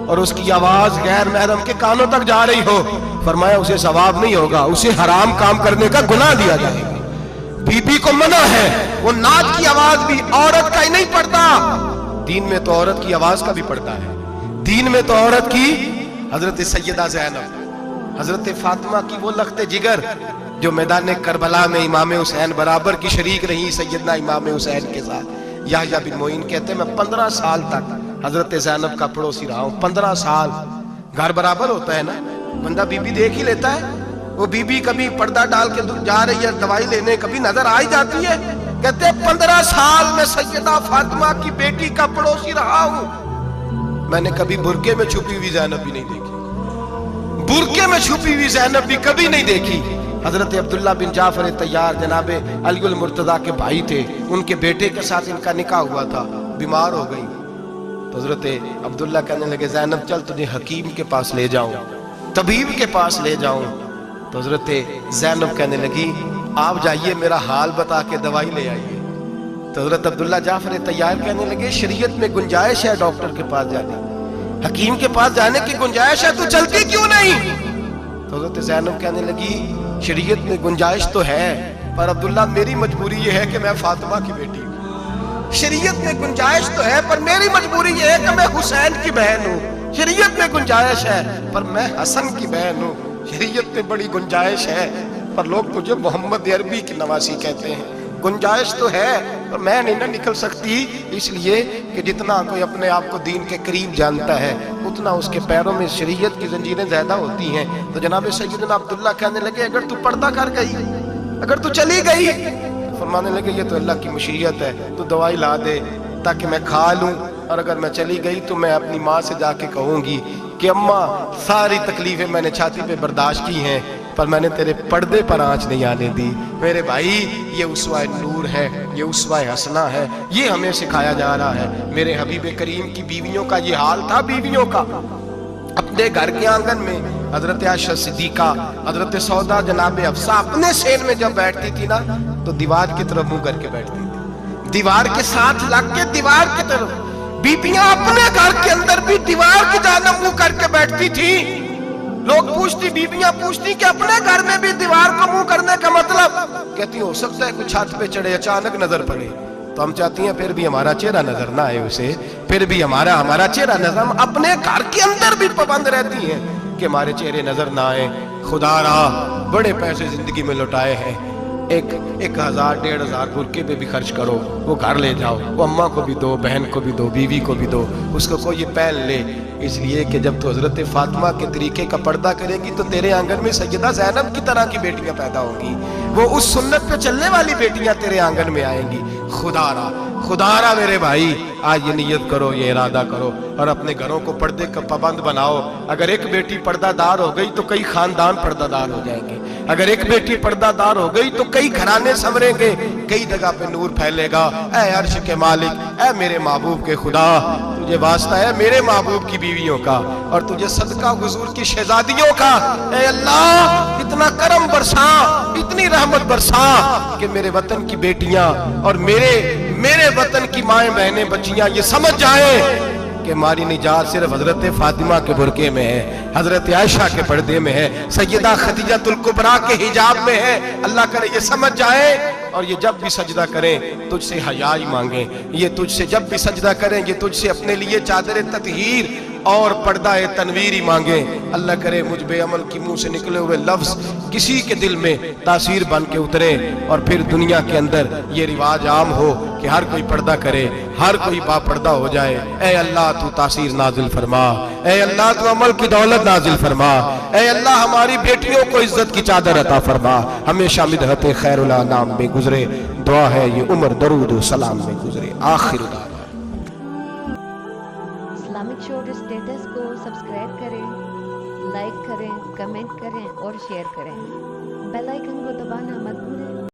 और उसकी आवाज गैर महरम के कानों तक जा रही हो, फरमाया उसे सवाब नहीं होगा, उसे हराम काम करने का गुनाह दिया जाएगा। बीबी को मना है, वो नात की आवाज भी औरत का ही नहीं पड़ता, दीन में तो औरत की आवाज का भी पड़ता है। दीन में तो औरत की, हजरत सैयदा ज़ैनब, हजरत फातिमा की वो लख्ते जिगर जो मैदान करबला में इमाम हुसैन बराबर की शरीक रही सैयदना इमाम हुसैन के साथ। याह्या बिन मोइन कहते हैं मैं 15 साल तक हजरत ज़ैनब का पड़ोसी रहा हूं। 15 साल, घर बराबर होता है ना, बंदा बीबी देख ही लेता है। वो बीबी कभी पर्दा डाल के जा रही है दवाई लेने, कभी नजर आ ही जाती है। کہتے 15 سال میں سیدہ فاطمہ کی بیٹی کا پڑوسی رہا ہوں، میں نے کبھی برقعے میں چھپی ہوئی زینب بھی نہیں دیکھی، برقعے میں چھپی ہوئی زینب بھی کبھی نہیں دیکھی۔ حضرت عبداللہ بن جعفر طیار جناب علی المرتضیٰ کے بھائی تھے، ان کے بیٹے کے ساتھ ان کا نکاح ہوا تھا، بیمار ہو گئی تو حضرت عبداللہ کہنے لگے زینب چل تجھے حکیم کے پاس لے جاؤں، طبیب کے پاس لے جاؤں۔ تو حضرت زینب کہنے لگی آپ جائیے میرا حال بتا کے دوائی لے آئیے۔ تو حضرت عبداللہ جعفر طیار کہنے لگے شریعت میں گنجائش ہے ڈاکٹر کے پاس جانے، حکیم کے پاس جانے کی گنجائش ہے، تو چلتی کیوں نہیں؟ تو حضرت زینب کہنے لگی شریعت میں گنجائش تو ہے پر عبداللہ میری مجبوری یہ ہے کہ میں فاطمہ کی بیٹی ہوں، شریعت میں گنجائش تو ہے پر میری مجبوری یہ ہے کہ میں حسین کی بہن ہوں، شریعت میں گنجائش ہے پر میں حسن کی بہن ہوں، شریعت میں بڑی گنجائش ہے پر لوگ مجھے محمد عربی کی نواسی کہتے ہیں، گنجائش تو ہے پر میں نہیں نہ نکل سکتی، اس لیے کہ جتنا کوئی اپنے آپ کو دین کے قریب جانتا ہے اتنا اس کے پیروں میں شریعت کی زنجیریں زیادہ ہوتی ہیں۔ تو جناب سیدنا عبداللہ کہنے لگے اگر تو پردہ کر گئی، اگر تو چلی گئی، فرمانے لگے یہ تو اللہ کی مشیت ہے، تو دوائی لا دے تاکہ میں کھا لوں، اور اگر میں چلی گئی تو میں اپنی ماں سے جا کے کہوں گی کہ اماں ساری تکلیفیں میں نے چھاتی پہ برداشت کی ہیں پر میں نے تیرے پردے پر آنچ نہیں آنے دی۔ میرے بھائی یہ اسوہ نور ہے، یہ اسوہ حسنہ ہے، یہ ہمیں سکھایا جا رہا ہے۔ میرے حبیب کریم کی بیویوں کا یہ حال تھا، بیویوں کا اپنے گھر کے آنگن میں حضرت عائشہ صدیقہ، حضرت سودا جناب حفصہ اپنے سین میں جب بیٹھتی تھی نا تو دیوار کی طرف منہ کر کے بیٹھتی تھی، دیوار کے ساتھ لگ کے دیوار کی طرف۔ بیبیاں اپنے گھر کے اندر بھی دیوار کی جانب منہ کر کے بیٹھتی تھی۔ لوگ پوچھتی، بیبیاں پوچھتی کہ اپنے گھر میں بھی دیوار کو منہ کرنے کا مطلب؟ کہتی ہو سکتا ہے کوئی چھت پہ چڑھے اچانک نظر پڑے، تو ہم چاہتی ہیں پھر بھی ہمارا چہرہ نظر نہ آئے اسے، پھر بھی ہمارا چہرہ نظر، ہم اپنے گھر کے اندر بھی پابند رہتی ہیں کہ ہمارے چہرے نظر نہ آئے۔ خدا را بڑے پیسے زندگی میں لٹائے ہیں، 1000 1500 برقعے پہ بھی خرچ کرو، وہ گھر لے جاؤ، وہ اماں کو بھی دو، بہن کو بھی دو، بیوی کو بھی دو، اس کو کوئی پہن لے، اس لیے کہ جب تو حضرت فاطمہ کے طریقے کا پردہ کرے گی تو تیرے آنگن میں سیدہ زینب کی طرح کی بیٹیاں پیدا ہوں گی، وہ اس سنت پہ چلنے والی بیٹیاں تیرے آنگن میں آئیں گی۔ خدا را میرے بھائی آج یہ نیت کرو، یہ ارادہ کرو اور اپنے گھروں کو پردے کا پابند بناؤ۔ اگر ایک بیٹی پردہ دار ہو گئی تو کئی خاندان پردہ دار ہو جائیں گے، اگر ایک بیٹی پردہ دار ہو گئی تو کئی گھرانے سنوریں گے، کئی جگہ پہ نور پھیلے گا۔ اے عرش کے مالک، اے میرے محبوب کے خدا، تجھے واسطہ ہے میرے محبوب کی بیویوں کا اور تجھے صدقہ حضور کی شہزادیوں کا۔ اے اللہ اتنا کرم برسا، اتنی رحمت برسا کہ میرے وطن کی بیٹیاں اور میرے وطن کی مائیں بہنیں بچیاں یہ سمجھ جائیں کہ ہماری نجات صرف حضرت فاطمہ کے برقعے میں ہے، حضرت عائشہ کے پردے میں ہے، سیدہ خدیجہ الکبریٰ کے حجاب میں ہے۔ اللہ کرے یہ سمجھ جائیں اور یہ جب بھی سجدہ کریں تجھ سے حیائی مانگیں، یہ تجھ سے جب بھی سجدہ کریں یہ تجھ سے اپنے لیے چادر تطہیر اور پردہ تنویری مانگیں۔ اللہ کرے مجھ بے عمل کی منہ سے نکلے ہوئے لفظ کسی کے دل میں تاثیر بن کے اترے اور پھر دنیا کے اندر یہ رواج عام ہو کہ ہر کوئی پردہ کرے، ہر کوئی با پردہ ہو جائے۔ اے اللہ تو تاثیر نازل فرما، اے اللہ تو عمل کی دولت نازل فرما، اے اللہ ہماری بیٹیوں کو عزت کی چادر عطا فرما، ہمیشہ مدحت خیر الانام میں گزرے۔ دعا ہے یہ عمر درود و سلام میں گزرے۔ آخر دعا اسلامک شورٹ اسٹیٹس کو سبسکرائب کریں، لائک کریں، کمنٹ کریں اور شیئر کریں۔ بیل آئیکن کو دبانا مت بھولیں۔